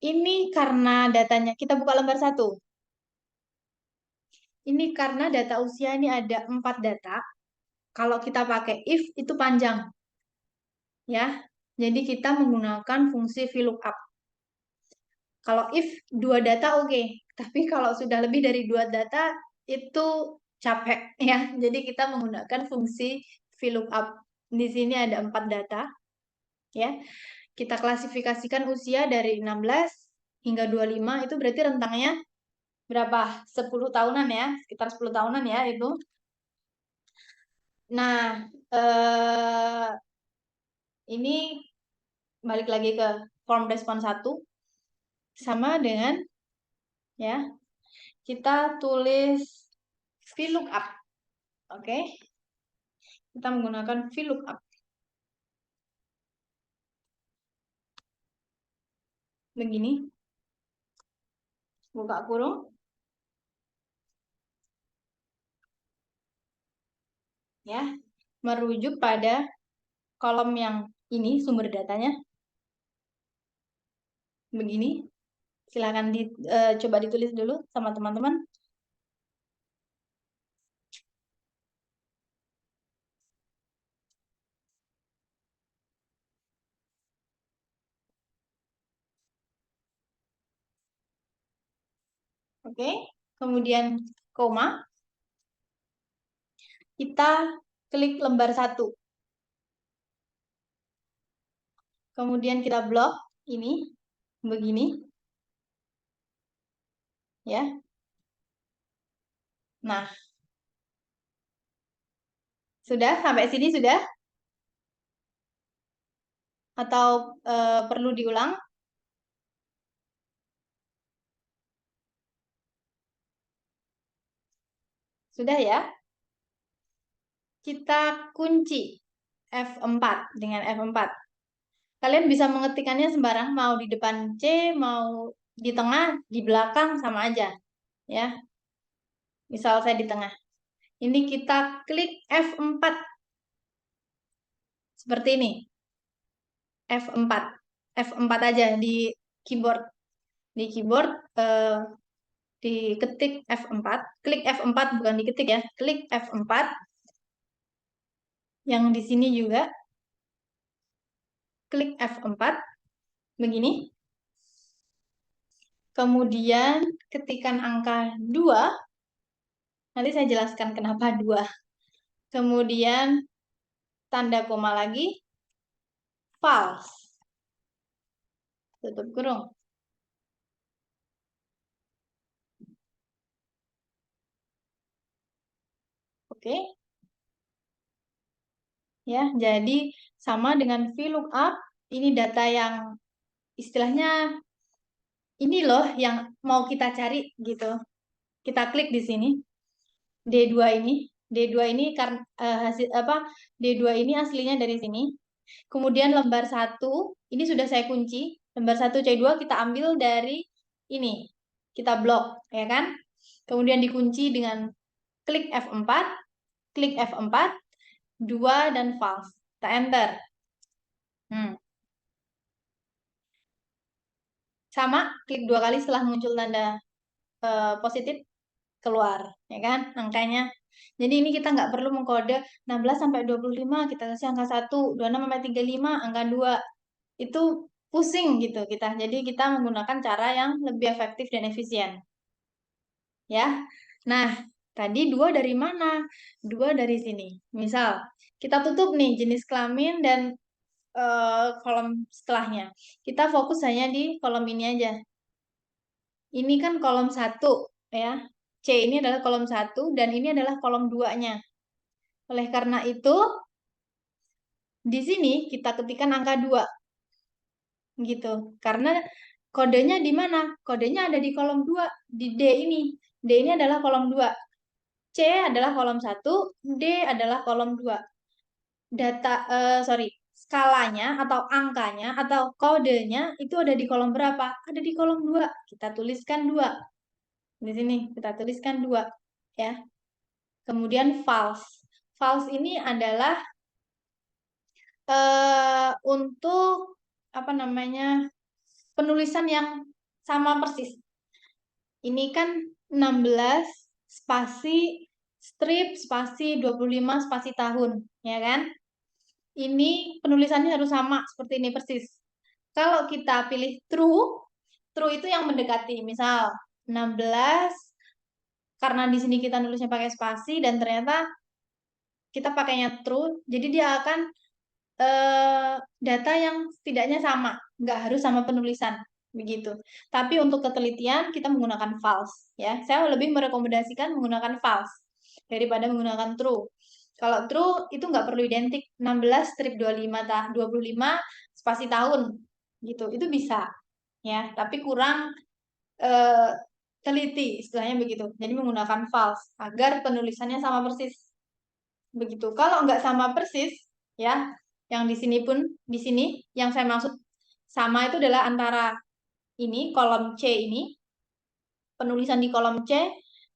Ini karena datanya, kita buka lembar 1. Ini karena data usia ini ada 4 data. Kalau kita pakai if itu panjang. Ya. Jadi kita menggunakan fungsi VLOOKUP. Kalau if 2 data oke. Tapi kalau sudah lebih dari 2 data itu capek ya. Jadi kita menggunakan fungsi VLOOKUP. Di sini ada 4 data. Ya. Kita klasifikasikan usia dari 16 hingga 25 itu berarti rentangnya berapa? 10 tahunan ya, sekitar 10 tahunan ya itu. Nah, ini balik lagi ke form respon 1 sama dengan ya. Kita tulis VLOOKUP. Oke. Kita menggunakan VLOOKUP. Begini. Buka kurung. Ya. Merujuk pada kolom yang ini sumber datanya. Begini. Silakan coba ditulis dulu sama teman-teman. Oke, kemudian koma. Kita klik lembar 1. Kemudian kita blok ini begini. Ya. Nah. Sudah sampai sini sudah? Atau perlu diulang? Sudah ya? Kita kunci F4 dengan F4. Kalian bisa mengetikkannya sembarang, mau di depan C, mau di tengah, di belakang, sama aja. Ya. Misal saya di tengah. Ini kita klik F4. Seperti ini. F4. F4 aja di keyboard. Di keyboard diketik F4. Klik F4 bukan diketik ya. Klik F4. Yang di sini juga klik F4 begini. Kemudian ketikkan angka 2. Nanti saya jelaskan kenapa 2. Kemudian tanda koma lagi. False. Tutup kurung. Oke. Ya, jadi sama dengan VLOOKUP, ini data yang istilahnya ini loh yang mau kita cari gitu. Kita klik di sini. D2 ini. D2 ini karena hasil apa? D2 ini aslinya dari sini. Kemudian lembar 1 ini sudah saya kunci. Lembar 1 C2 kita ambil dari ini. Kita blok, ya kan? Kemudian dikunci dengan klik F4, klik F4, 2 dan false. Kita enter. Sama, klik 2 kali setelah muncul tanda positif, keluar, ya kan, angkanya. Jadi ini kita nggak perlu mengkode 16 sampai 25, kita kasih angka 1, 26 sampai 35, angka 2. Itu pusing gitu kita. Jadi kita menggunakan cara yang lebih efektif dan efisien. Ya. Nah, tadi 2 dari mana? 2 dari sini. Misal, kita tutup nih jenis kelamin dan kolom setelahnya. Kita fokus hanya di kolom ini aja. Ini kan kolom 1 ya. C ini adalah kolom 1 dan ini adalah kolom 2-nya. Oleh karena itu di sini kita ketikkan angka 2. Gitu. Karena kodenya di mana? Kodenya ada di kolom 2, di D ini. D ini adalah kolom 2. C adalah kolom 1, D adalah kolom 2. Skalanya atau angkanya atau kodenya itu ada di kolom berapa? Ada di kolom 2. Kita tuliskan 2. Di sini kita tuliskan 2 ya. Kemudian false. False ini adalah untuk apa namanya? Penulisan yang sama persis. Ini kan 16 spasi strip spasi 25 spasi tahun, ya kan? Ini penulisannya harus sama seperti ini persis. Kalau kita pilih true, true itu yang mendekati. Misal 16, karena di sini kita nulisnya pakai spasi dan ternyata kita pakainya true, jadi dia akan data yang setidaknya sama, nggak harus sama penulisan begitu. Tapi untuk ketelitian kita menggunakan false, ya. Saya lebih merekomendasikan menggunakan false daripada menggunakan true. Kalau true itu nggak perlu identik 16 strip 25 spasi tahun gitu, itu bisa, ya. Tapi kurang teliti, istilahnya begitu. Jadi menggunakan false agar penulisannya sama persis. Begitu. Kalau nggak sama persis, ya, yang di sini pun, di sini, yang saya maksud sama itu adalah antara ini, kolom C ini, penulisan di kolom C,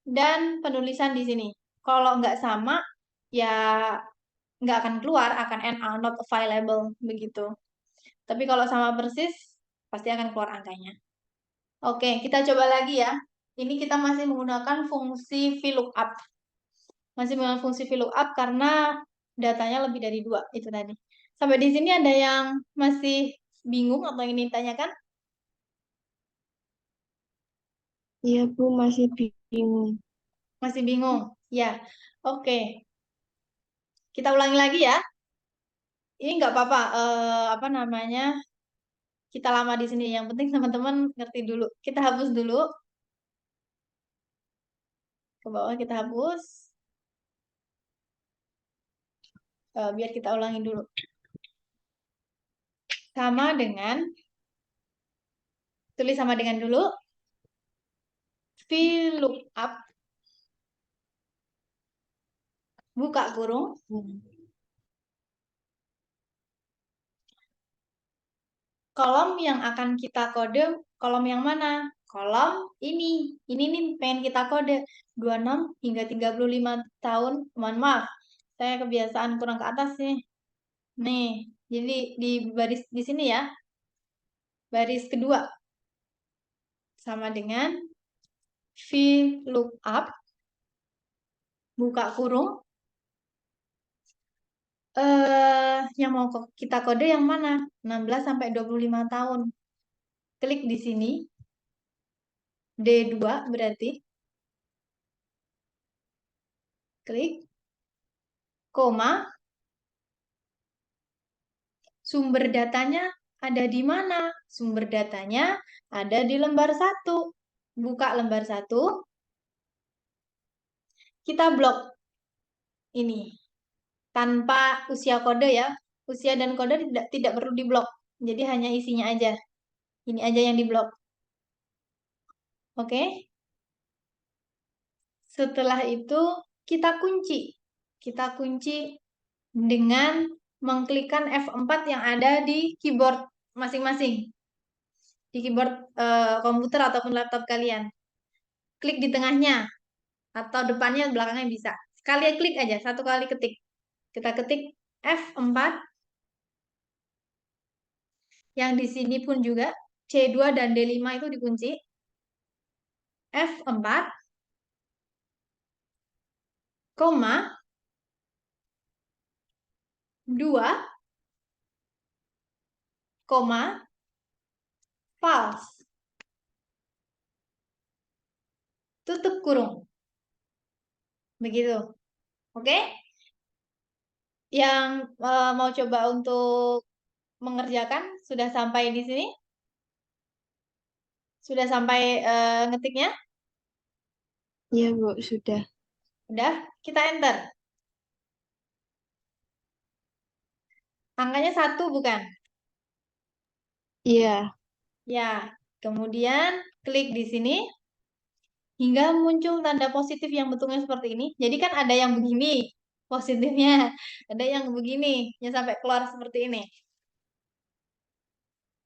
dan penulisan di sini. Kalau nggak sama, ya nggak akan keluar, akan NA, not available, begitu. Tapi kalau sama persis, pasti akan keluar angkanya. Oke, kita coba lagi ya. Ini kita masih menggunakan fungsi VLOOKUP. Masih menggunakan fungsi VLOOKUP karena datanya lebih dari 2, itu tadi. Sampai di sini ada yang masih bingung atau ingin ditanyakan? Iya, Bu, masih bingung. Masih bingung? Ya, oke. Kita ulangi lagi ya. Ini nggak apa-apa, apa namanya, kita lama di sini. Yang penting teman-teman ngerti dulu. Kita hapus dulu. Ke bawah kita hapus. Biar kita ulangi dulu. Sama dengan, tulis sama dengan dulu. VLOOKUP, buka kurung, kolom yang akan kita kode, kolom yang mana? Kolom ini. Ini nih pengen kita kode 26 hingga 35 tahun. Mohon maaf, saya kebiasaan kurang ke atas nih. Nih, jadi di baris di sini ya. Baris kedua. Sama dengan VLOOKUP, buka kurung. Yang mau kita kode yang mana? 16 sampai 25 tahun. Klik di sini. D2 berarti. Klik. Koma. Sumber datanya ada di mana? Sumber datanya ada di lembar 1. Buka lembar 1. Kita blok ini. Tanpa usia kode ya. Usia dan kode tidak perlu diblok. Jadi hanya isinya aja. Ini aja yang diblok. Oke? Setelah itu kita kunci. Kita kunci dengan mengklikkan F4 yang ada di keyboard masing-masing. Di keyboard komputer ataupun laptop kalian. Klik di tengahnya atau depannya, belakangnya bisa. Sekali klik aja, satu kali ketik. Kita ketik F4. Yang di sini pun juga C2 dan D5 itu dikunci. F4, koma, 2, koma, false. Tutup kurung. Begitu. Oke? Yang mau coba untuk mengerjakan sudah sampai di sini? Sudah sampai ngetiknya? Iya, Bu, sudah. Udah, kita enter. Angkanya 1 bukan? Iya. Ya, kemudian klik di sini hingga muncul tanda positif yang bentuknya seperti ini. Jadi kan ada yang begini positifnya, ada yang begini, yang sampai keluar seperti ini.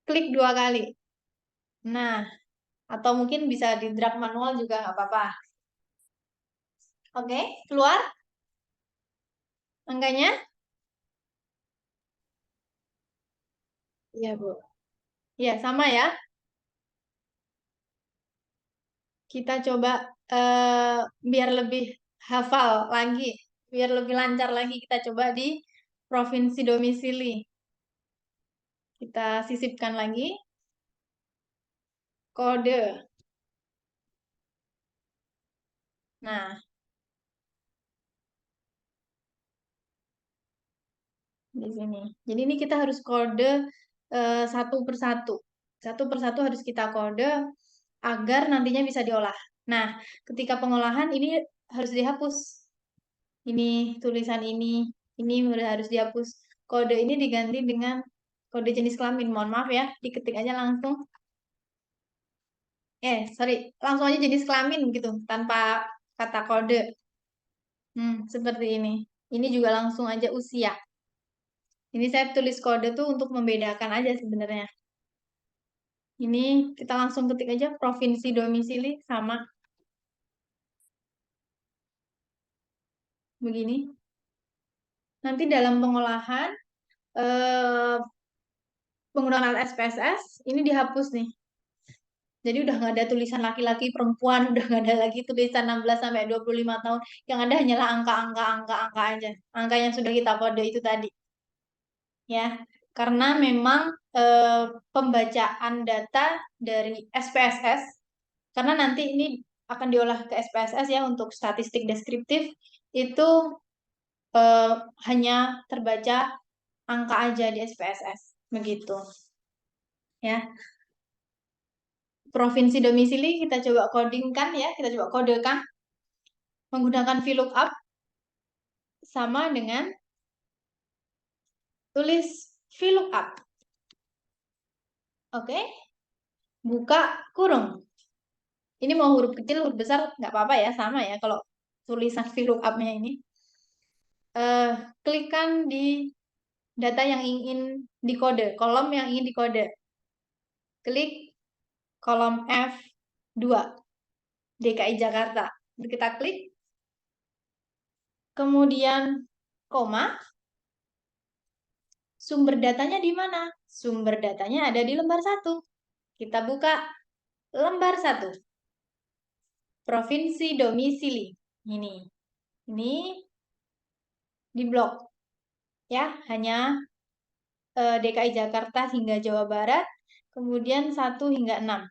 Klik 2 kali. Nah, atau mungkin bisa di drag manual juga nggak apa-apa. Oke, keluar angkanya. Iya, Bu. Ya, sama ya. kita coba biar lebih hafal lagi, biar lebih lancar lagi, kita coba di provinsi domisili. Kita sisipkan lagi kode. Nah, di sini. Jadi ini kita harus kode satu persatu. Satu persatu harus kita kode agar nantinya bisa diolah. Nah, ketika pengolahan ini harus dihapus. Ini tulisan ini harus dihapus. Kode ini diganti dengan kode jenis kelamin. Mohon maaf ya, diketik aja langsung. Sorry, langsung aja jenis kelamin gitu, tanpa kata kode. Seperti ini. Ini juga langsung aja usia. Ini saya tulis kode tuh untuk membedakan aja sebenarnya. Ini kita langsung ketik aja provinsi domisili sama. Begini. Nanti dalam pengolahan penggunaan alat SPSS ini dihapus nih. Jadi udah nggak ada tulisan laki-laki perempuan, udah nggak ada lagi tulisan 16 sampai 25 tahun. Yang ada hanyalah angka aja. Angka yang sudah kita kode itu tadi. Ya, karena memang pembacaan data dari SPSS, karena nanti ini akan diolah ke SPSS ya untuk statistik deskriptif, itu hanya terbaca angka aja di SPSS, begitu. Ya, provinsi domisili kita coba codingkan ya, kita coba kodekan menggunakan VLOOKUP sama dengan tulis VLOOKUP. Oke, buka kurung. Ini mau huruf kecil, huruf besar, nggak apa-apa ya, sama ya kalau tulisan VLOOKUP-nya ini. Klikkan di data yang ingin dikode, kolom yang ingin dikode. Klik kolom F2, DKI Jakarta. Kita klik. Kemudian koma. Sumber datanya di mana? Sumber datanya ada di lembar 1. Kita buka lembar 1. Provinsi domisili. Ini di blok. Ya, hanya DKI Jakarta hingga Jawa Barat, kemudian 1 hingga 6.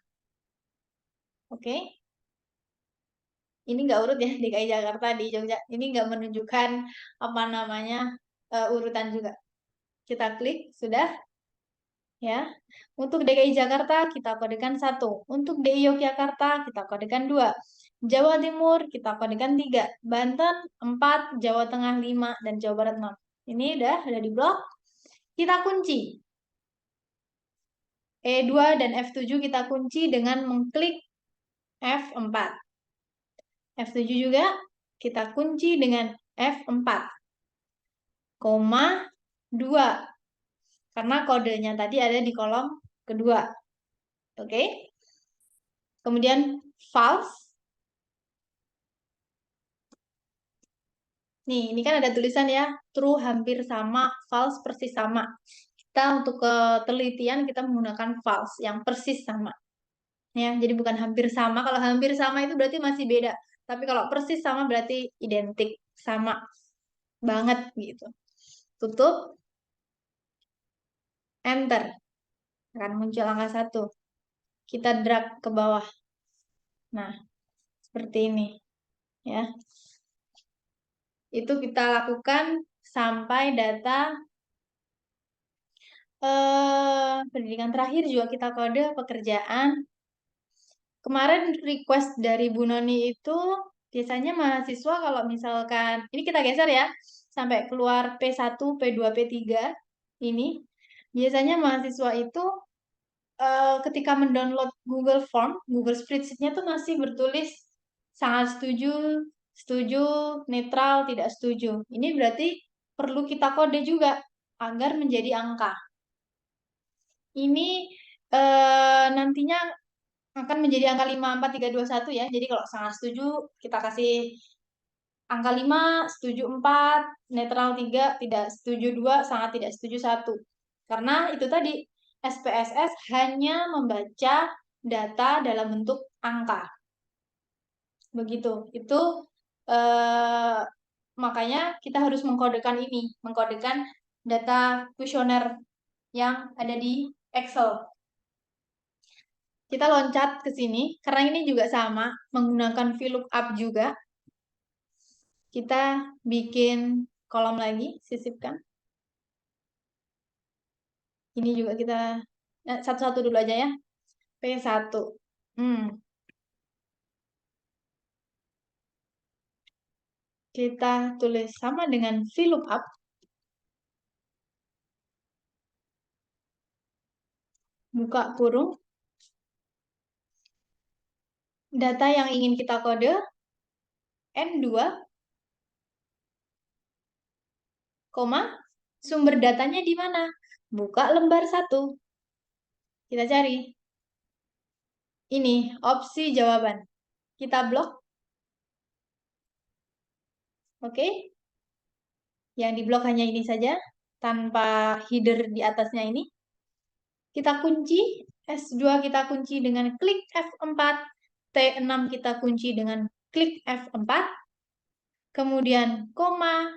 Oke. Ini nggak urut ya, DKI Jakarta di Jogja. Ini nggak menunjukkan apa namanya urutan juga. Kita klik, sudah. Ya. Untuk DKI Jakarta kita kodekan 1. Untuk DI Yogyakarta kita kodekan 2. Jawa Timur kita kodekan 3. Banten 4, Jawa Tengah 5, dan Jawa Barat 6. Ini udah di blok. Kita kunci. E2 dan F7 kita kunci dengan mengklik F4. F7 juga kita kunci dengan F4, koma 2. Karena kodenya tadi ada di kolom kedua. Oke. Kemudian false. Nih, ini kan ada tulisan ya, true hampir sama, false persis sama. Kita untuk ketelitian kita menggunakan false, yang persis sama. Ya, jadi bukan hampir sama. Kalau hampir sama itu berarti masih beda. Tapi kalau persis sama berarti identik, sama banget gitu. Tutup. Enter. Akan muncul angka 1. Kita drag ke bawah. Nah, seperti ini. Ya. Itu kita lakukan sampai data pendidikan terakhir juga kita kode pekerjaan. Kemarin request dari Bu Noni itu biasanya mahasiswa kalau misalkan, ini kita geser ya, sampai keluar P1, P2, P3 ini. Biasanya mahasiswa itu ketika mendownload Google Form, Google Spreadsheet-nya tuh masih bertulis sangat setuju, setuju, netral, tidak setuju. Ini berarti perlu kita kode juga agar menjadi angka. Ini nantinya akan menjadi angka 54321 ya. Jadi kalau sangat setuju kita kasih angka 5, setuju 4, netral 3, tidak setuju 2, sangat tidak setuju 1. Karena itu tadi SPSS hanya membaca data dalam bentuk angka. Begitu. Itu makanya kita harus mengkodekan data kuesioner yang ada di Excel. Kita loncat ke sini, karena ini juga sama, menggunakan VLOOKUP juga. Kita bikin kolom lagi, sisipkan. Ini juga kita, satu-satu dulu aja ya. P1. Kita tulis sama dengan VLOOKUP. Buka kurung. Data yang ingin kita kode, N2, koma, sumber datanya di mana? Buka lembar 1. Kita cari. Ini, opsi jawaban. Kita blok. Oke. Yang diblok hanya ini saja, tanpa header di atasnya ini. Kita kunci, S2 kita kunci dengan klik F4, T6 kita kunci dengan klik F4, kemudian koma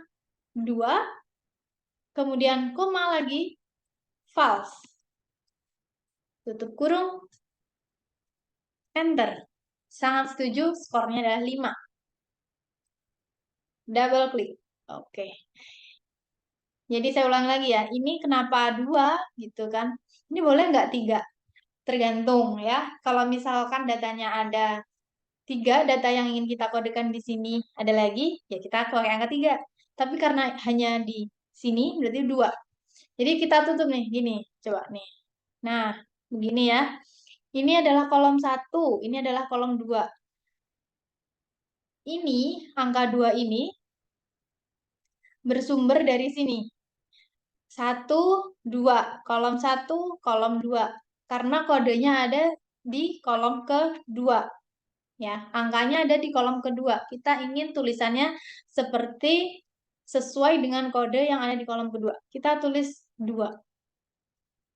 2, kemudian koma lagi, false. Tutup kurung, enter. Sangat setuju, skornya adalah 5. Double klik. Oke. Jadi saya ulang lagi ya, ini kenapa 2 gitu kan? Ini boleh nggak 3? Tergantung ya. Kalau misalkan datanya ada 3, data yang ingin kita kodekan di sini ada lagi, ya kita pakai angka 3. Tapi karena hanya di sini, berarti 2. Jadi kita tutup nih, gini. Coba nih. Nah, begini ya. Ini adalah kolom 1, ini adalah kolom 2. Ini, angka 2 ini, bersumber dari sini. 1, 2. Kolom 1, kolom 2. Karena kodenya ada di kolom kedua. Ya, angkanya ada di kolom kedua. Kita ingin tulisannya seperti sesuai dengan kode yang ada di kolom kedua. Kita tulis 2.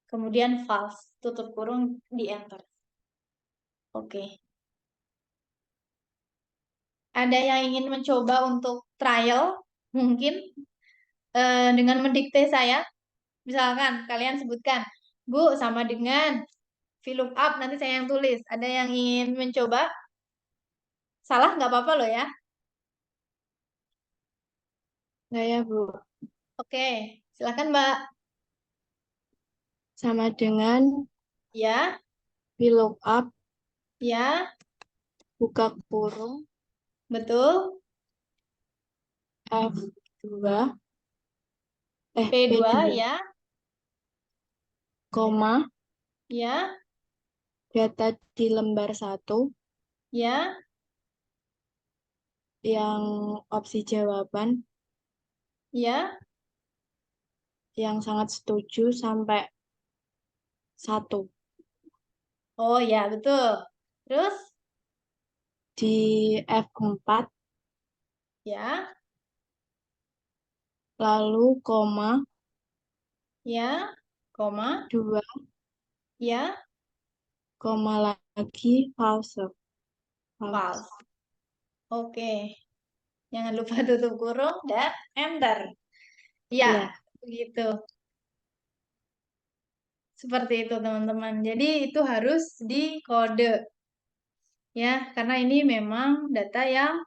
Kemudian false. Tutup kurung, di enter. Oke. Ada yang ingin mencoba untuk trial? Mungkin dengan mendikte saya. Misalkan kalian sebutkan, Bu, sama dengan VLOOKUP, nanti saya yang tulis. Ada yang ingin mencoba? Salah nggak apa-apa loh ya. Nggak ya, Bu? Oke, silakan Mbak. Sama dengan Ya, VLOOKUP, ya, buka kurung, betul. F2, P2, P2, ya, koma, ya, data di lembar 1, ya, yang opsi jawaban, ya. yang sangat setuju sampai 1. Oh ya, betul. Terus, Di F4, ya, lalu koma, ya, koma, 2, ya, koma lagi, false. false. Oke. Jangan lupa tutup kurung dan enter. Ya, Iya. begitu. Seperti itu, teman-teman. Jadi, itu harus dikode. Ya, karena ini memang data yang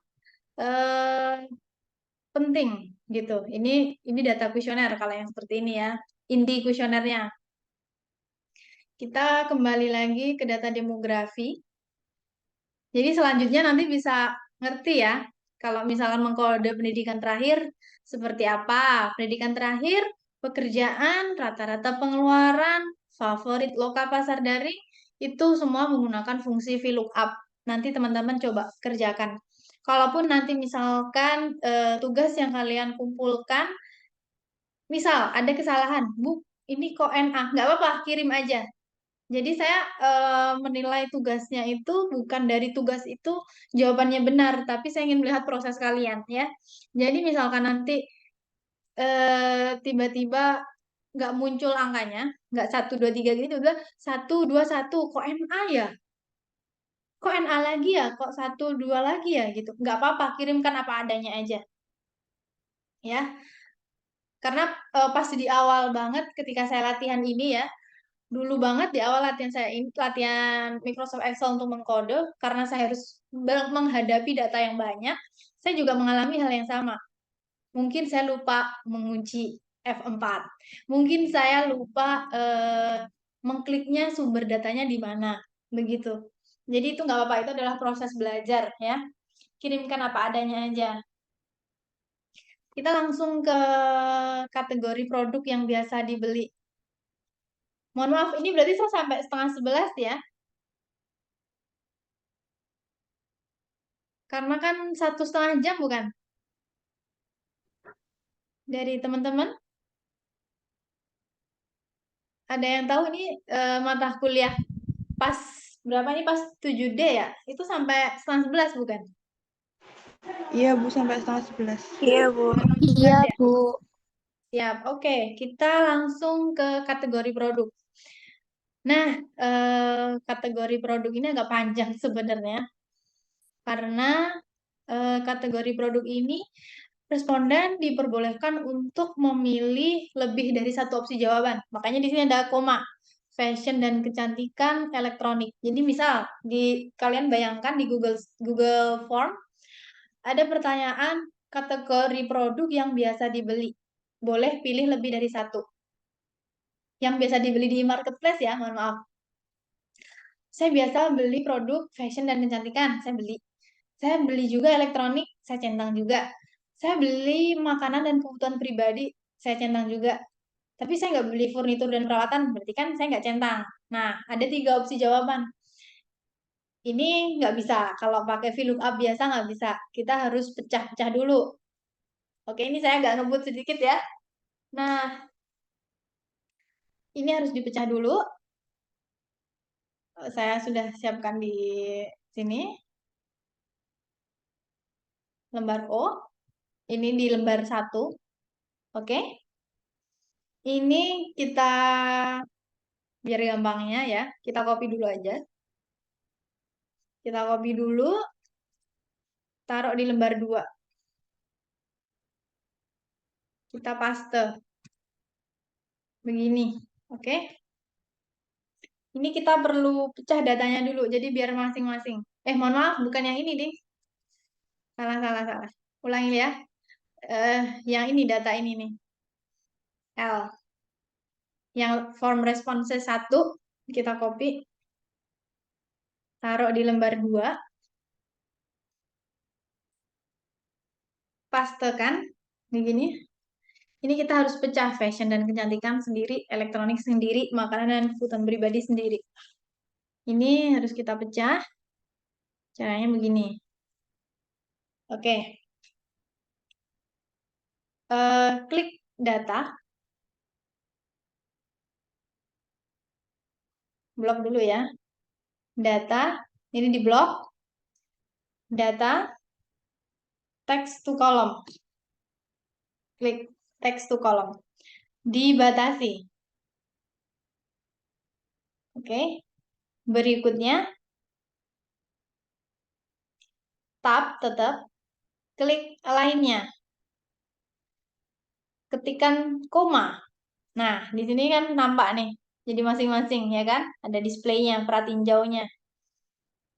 penting gitu. Ini data kuesioner kalau yang seperti ini ya. Inti kuesionernya. Kita kembali lagi ke data demografi. Jadi selanjutnya nanti bisa ngerti ya, kalau misalkan mengkode pendidikan terakhir seperti apa. Pendidikan terakhir, pekerjaan, rata-rata pengeluaran, favorit loka pasar daring, itu semua menggunakan fungsi VLOOKUP. Nanti teman-teman coba kerjakan. Kalaupun nanti misalkan tugas yang kalian kumpulkan, misal ada kesalahan, Bu, ini kok NA, nggak apa-apa, kirim aja. Jadi saya menilai tugasnya itu bukan dari tugas itu jawabannya benar, tapi saya ingin melihat proses kalian ya. Jadi misalkan nanti tiba-tiba nggak muncul angkanya, nggak 1, 2, 3 gitu, udah 1, 2, 1, kok NA ya? kok NA lagi ya, kok 1, 2 lagi ya gitu. Nggak apa-apa, kirimkan apa adanya aja. Ya, karena pas di awal banget ketika saya latihan ini ya, dulu banget di awal latihan saya ini, latihan Microsoft Excel untuk mengkode, karena saya harus menghadapi data yang banyak, saya juga mengalami hal yang sama. Mungkin saya lupa mengunci F4. Mungkin saya lupa mengkliknya sumber datanya di mana. Begitu. Jadi itu nggak apa-apa, itu adalah proses belajar ya. Kirimkan apa adanya aja. Kita langsung ke kategori produk yang biasa dibeli. Mohon maaf, ini berarti saya sampai 10:30 ya. Karena kan 1,5 jam bukan? Dari teman-teman? Ada yang tahu ini mata kuliah pas berapa ini, pas 7D ya? Itu sampai 10:30 bukan? Iya, Bu, sampai 10:30. Iya, Bu. Iya, Bu. Siap, oke. Kita langsung ke kategori produk. Nah, kategori produk ini agak panjang sebenarnya. Karena kategori produk ini responden diperbolehkan untuk memilih lebih dari satu opsi jawaban. Makanya di sini ada koma. Fashion dan kecantikan elektronik. Jadi misal kalian bayangkan di Google Form ada pertanyaan kategori produk yang biasa dibeli. Boleh pilih lebih dari satu. Yang biasa dibeli di marketplace ya, mohon maaf. Saya biasa beli produk fashion dan kecantikan, saya beli. Saya beli juga elektronik, saya centang juga. Saya beli makanan dan kebutuhan pribadi, saya centang juga. Tapi saya nggak beli furnitur dan perawatan, berarti kan saya nggak centang. Nah, ada 3 opsi jawaban. Ini nggak bisa, kalau pakai VLOOKUP biasa nggak bisa. Kita harus pecah-pecah dulu. Oke, ini saya agak ngebut sedikit ya. Nah, ini harus dipecah dulu. Saya sudah siapkan di sini. Lembar O. Ini di lembar 1. Oke. Ini kita, biar gampangnya ya, kita copy dulu aja. Kita copy dulu, taruh di lembar 2. Kita paste. Begini. Oke. Ini kita perlu pecah datanya dulu, jadi biar masing-masing. Mohon maaf, bukan yang ini, ding. Salah. Ulangi ya. Yang ini, data ini nih. L. Yang form response 1, kita copy. Taruh di lembar 2. Pastekan. Begini. Ini kita harus pecah, fashion dan kecantikan sendiri, elektronik sendiri, makanan dan kebutuhan pribadi sendiri. Ini harus kita pecah. Caranya begini. Oke. Klik data. Blok dulu ya. Data, ini di blok. Data, text to column. Klik text to column. Dibatasi. Oke. Berikutnya, tab tetap. Klik lainnya. Ketikan koma. Nah, di sini kan nampak nih. Jadi masing-masing ya kan? Ada displaynya, pratinjaunya.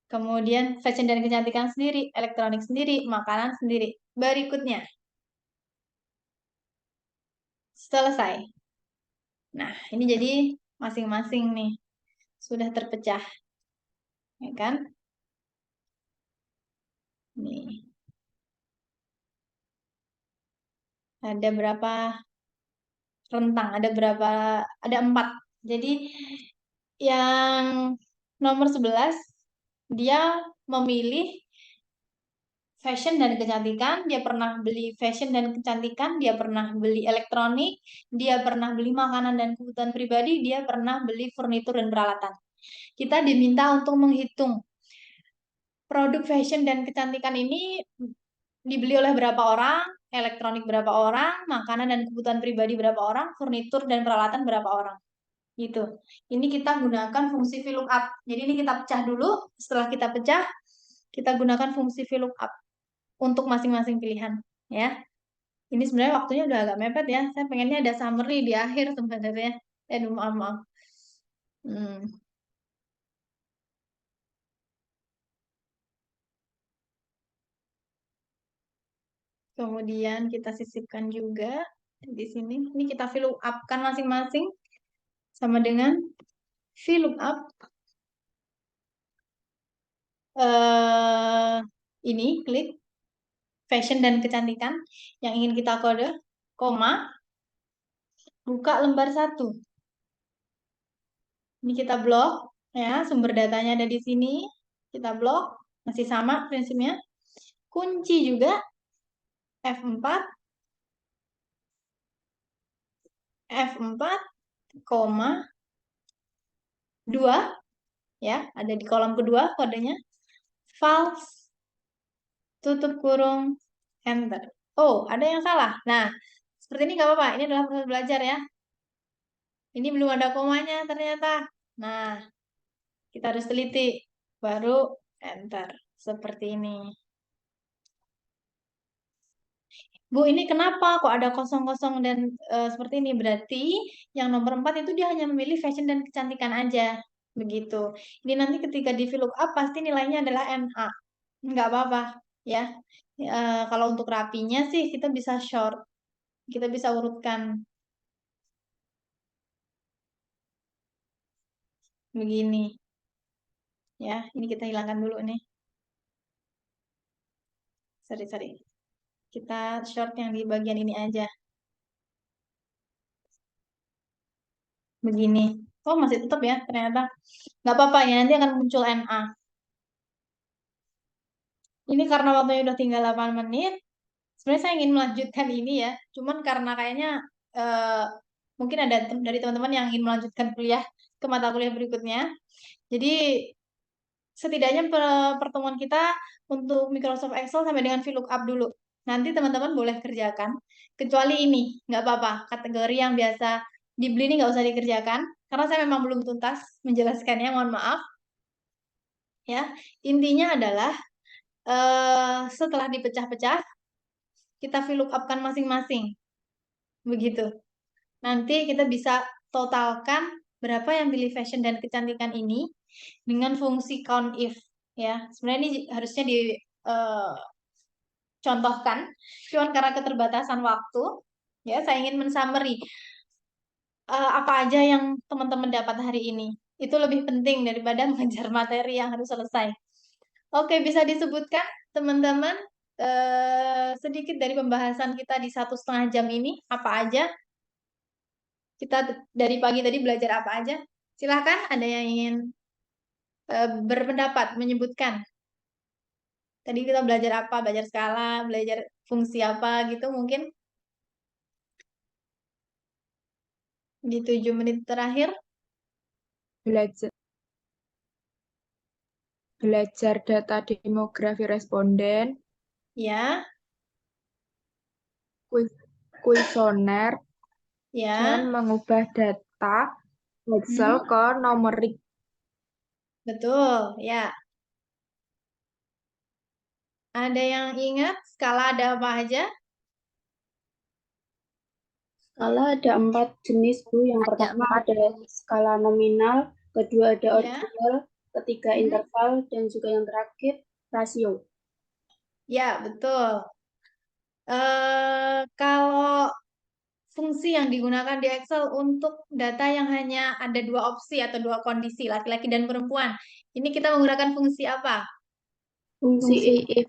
Kemudian fashion dan kecantikan sendiri, elektronik sendiri, makanan sendiri. Berikutnya. Selesai. Nah, ini jadi masing-masing nih. Sudah terpecah. Ya kan? Nih. Ada berapa rentang? Ada 4. Jadi yang nomor 11, dia memilih fashion dan kecantikan, dia pernah beli fashion dan kecantikan, dia pernah beli elektronik, dia pernah beli makanan dan kebutuhan pribadi, dia pernah beli furnitur dan peralatan. Kita diminta untuk menghitung produk fashion dan kecantikan ini dibeli oleh berapa orang, elektronik berapa orang, makanan dan kebutuhan pribadi berapa orang, furnitur dan peralatan berapa orang. Gitu. Ini kita gunakan fungsi VLOOKUP. Jadi ini kita pecah dulu. Setelah kita pecah, kita gunakan fungsi VLOOKUP untuk masing-masing pilihan. Ya. Ini sebenarnya waktunya udah agak mepet ya. Saya pengennya ada summary di akhir sebenarnya. Maaf, maaf. Kemudian kita sisipkan juga di sini. Ini kita VLOOKUP-kan masing-masing sama dengan VLOOKUP ini klik fashion dan kecantikan yang ingin kita kode, koma, buka lembar 1. Ini kita blok, ya, sumber datanya ada di sini. Kita blok, masih sama prinsipnya. Kunci juga, F4, F4, koma, 2, ya, ada di kolom kedua kodenya. False, tutup kurung, enter. Oh, ada yang salah. Nah, seperti ini nggak apa-apa. Ini adalah proses belajar ya. Ini belum ada komanya ternyata. Nah, kita harus teliti. Baru enter. Seperti ini. Bu, ini kenapa kok ada kosong-kosong dan seperti ini? Berarti yang nomor 4 itu dia hanya memilih fashion dan kecantikan aja. Begitu. Ini nanti ketika di VLOOKUP pasti nilainya adalah NA. Nggak apa-apa ya. Kalau untuk rapinya sih kita bisa short. Kita bisa urutkan. Begini. Ya, ini kita hilangkan dulu nih. Sorry. Kita short yang di bagian ini aja. Begini. Oh, masih tetap ya ternyata. Nggak apa-apa ya, nanti akan muncul NA. Ini karena waktunya udah tinggal 8 menit. Sebenarnya saya ingin melanjutkan ini ya. Cuman karena kayaknya mungkin ada dari teman-teman yang ingin melanjutkan kuliah ke mata kuliah berikutnya. Jadi setidaknya pertemuan kita untuk Microsoft Excel sampai dengan VLOOKUP dulu. Nanti teman-teman boleh kerjakan. Kecuali ini, nggak apa-apa. Kategori yang biasa dibeli ini nggak usah dikerjakan. Karena saya memang belum tuntas menjelaskannya, mohon maaf. Ya, intinya adalah setelah dipecah-pecah, kita VLOOKUP-kan masing-masing. Begitu. Nanti kita bisa totalkan berapa yang pilih fashion dan kecantikan ini dengan fungsi COUNTIF. Ya, sebenarnya ini harusnya dicontohkan, cuman karena keterbatasan waktu, ya saya ingin mensummary apa aja yang teman-teman dapat hari ini. Itu lebih penting daripada mengejar materi yang harus selesai. Oke, bisa disebutkan teman-teman sedikit dari pembahasan kita di 1,5 jam ini, apa aja? Kita dari pagi tadi belajar apa aja? Silahkan, ada yang ingin berpendapat, menyebutkan. Tadi kita belajar apa? Belajar skala, belajar fungsi apa gitu mungkin? Di 7 menit terakhir. Belajar data demografi responden, Ya, kuesioner, ya. dan mengubah data Excel ke numerik. Betul, ya. Ada yang ingat skala ada apa aja? Skala ada 4 jenis, Bu. Yang pertama ada skala nominal, kedua ada Ya. ordinal, ketiga interval, dan juga yang terakhir rasio. Ya, betul. Kalau fungsi yang digunakan di Excel untuk data yang hanya ada 2 opsi atau 2 kondisi, laki-laki dan perempuan, ini kita menggunakan fungsi apa? Fungsi if.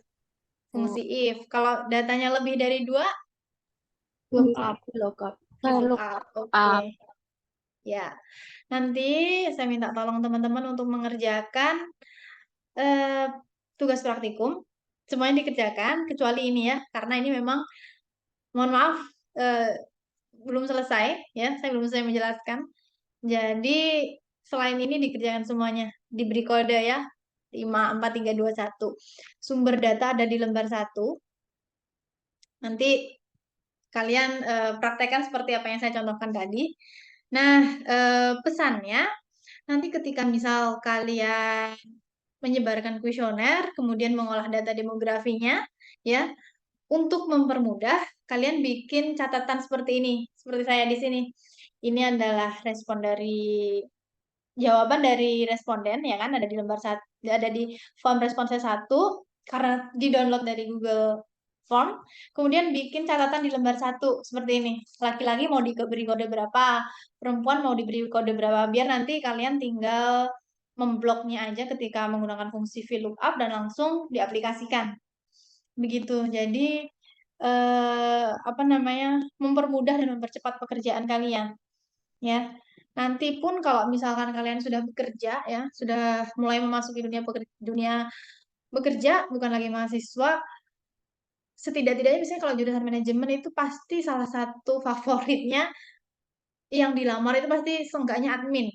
Fungsi if. Kalau datanya lebih dari 2, Lookup. lookup. Oke. Ya, nanti saya minta tolong teman-teman untuk mengerjakan tugas praktikum. Semuanya dikerjakan, kecuali ini ya, karena ini memang, mohon maaf, belum selesai, ya, saya belum selesai menjelaskan. Jadi, selain ini dikerjakan semuanya, diberi kode ya, 5, 4, 3, 2, 1. Sumber data ada di lembar 1. Nanti kalian praktekkan seperti apa yang saya contohkan tadi. Nah, pesannya nanti ketika misal kalian menyebarkan kuesioner, kemudian mengolah data demografinya, ya, untuk mempermudah, kalian bikin catatan seperti ini, seperti saya di sini. Ini adalah jawaban dari responden, ya kan, ada di lembar satu, ada di form responsnya 1, karena di-download dari Google Form. Kemudian bikin catatan di lembar 1 seperti ini. Laki-laki mau diberi kode berapa, perempuan mau diberi kode berapa, biar nanti kalian tinggal membloknya aja ketika menggunakan fungsi VLOOKUP dan langsung diaplikasikan. Begitu. Jadi apa namanya? Mempermudah dan mempercepat pekerjaan kalian. Ya. Nanti pun kalau misalkan kalian sudah bekerja ya, sudah mulai memasuki dunia bekerja, bukan lagi mahasiswa, setidak-tidaknya misalnya kalau jurusan manajemen itu pasti salah satu favoritnya yang dilamar itu pasti seenggaknya admin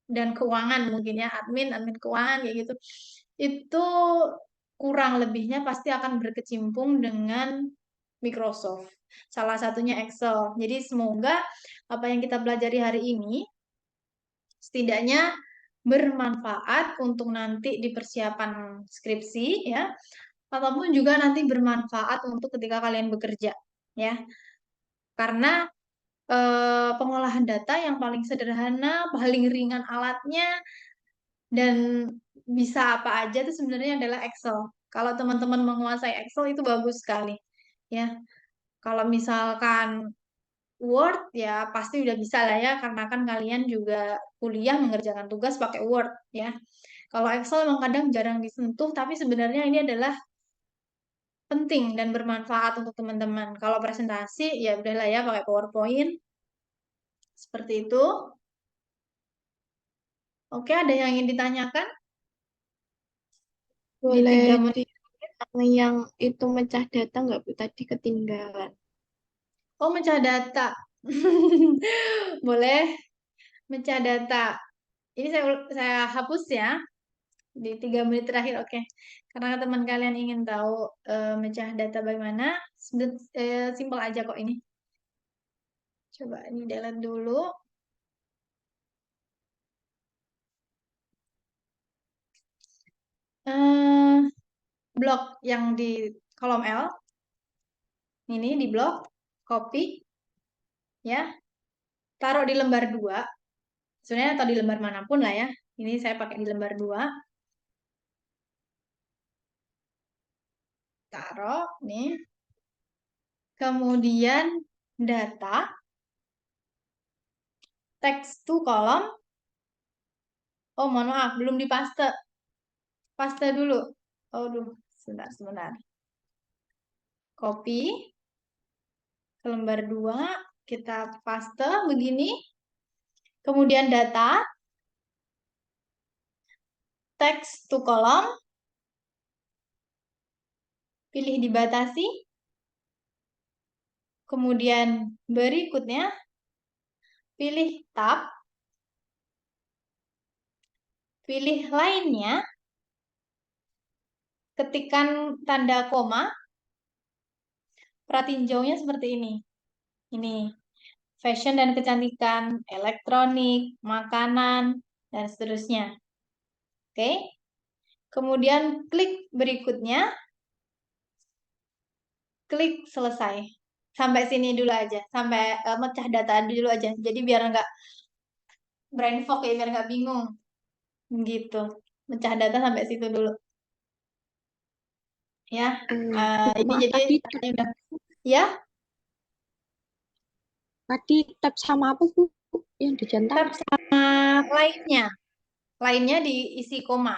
dan keuangan mungkin ya, admin keuangan kayak gitu. Itu kurang lebihnya pasti akan berkecimpung dengan Microsoft. Salah satunya Excel. Jadi semoga apa yang kita pelajari hari ini setidaknya bermanfaat untuk nanti di persiapan skripsi ya, ataupun juga nanti bermanfaat untuk ketika kalian bekerja ya. Karena pengolahan data yang paling sederhana, paling ringan alatnya, dan bisa apa aja itu sebenarnya adalah Excel. Kalau teman-teman menguasai Excel itu bagus sekali ya. Kalau misalkan Word ya pasti udah bisa lah ya, karena kan kalian juga kuliah mengerjakan tugas pakai Word ya. Kalau Excel memang kadang jarang disentuh, tapi sebenarnya ini adalah penting dan bermanfaat untuk teman-teman. Kalau presentasi ya udahlah ya pakai PowerPoint. Seperti itu. Oke, ada yang ingin ditanyakan? Di Boleh 3 menit. yang itu mecah data nggak Bu? Tadi ketinggalan. Oh, mecah data. Boleh mecah data. Ini saya hapus ya di 3 menit terakhir. Oke. Karena teman kalian ingin tahu mecah data bagaimana, simpel aja kok ini. Coba ini delete dulu. Blok yang di kolom L. Ini di blok, copy, ya. Taruh di lembar 2. Sebenarnya atau di lembar manapun lah ya. Ini saya pakai di lembar 2. Taruh, nih. Kemudian data, text to kolom. Oh, mohon maaf, belum dipaste. Paste dulu. Aduh, sebentar. Copy ke lembar 2, kita paste begini. Kemudian data, text to kolom, pilih dibatasi. Kemudian berikutnya, pilih tab, pilih lainnya, ketikkan tanda koma, pratinjaunya seperti ini. Ini, fashion dan kecantikan, elektronik, makanan, dan seterusnya. Oke. Kemudian klik berikutnya, klik selesai. Sampai sini dulu aja, sampai mecah data dulu aja. Jadi biar nggak brain fog ya, biar nggak bingung. Gitu. Mecah data sampai situ dulu. Ya. Ini Maaf, jadi udah. Ya, tadi tab sama apa Bu yang dicentak? tab sama lainnya. Lainnya diisi koma.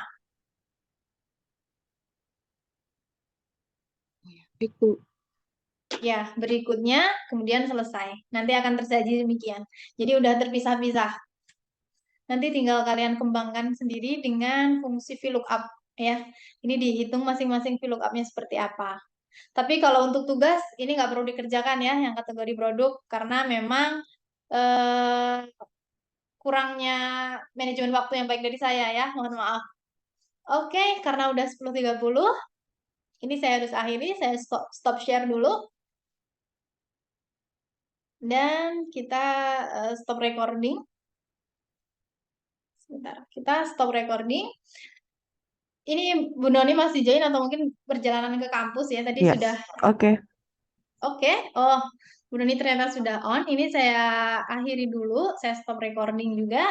Itu. Ya, berikutnya kemudian selesai. Nanti akan tersaji demikian. Jadi udah terpisah-pisah. Nanti tinggal kalian kembangkan sendiri dengan fungsi VLOOKUP ya. Ini dihitung masing-masing VLOOKUP-nya seperti apa. Tapi kalau untuk tugas ini nggak perlu dikerjakan ya yang kategori produk, karena memang kurangnya manajemen waktu yang baik dari saya ya. Mohon maaf. Oke, karena udah 10.30, ini saya harus akhiri, saya stop share dulu. Dan kita stop recording. Sebentar, kita stop recording. Ini Bu Noni masih join atau mungkin perjalanan ke kampus ya? Tadi Yes. sudah. Oke. Oke. Oh, Bu Noni ternyata sudah on. Ini saya akhiri dulu, saya stop recording juga.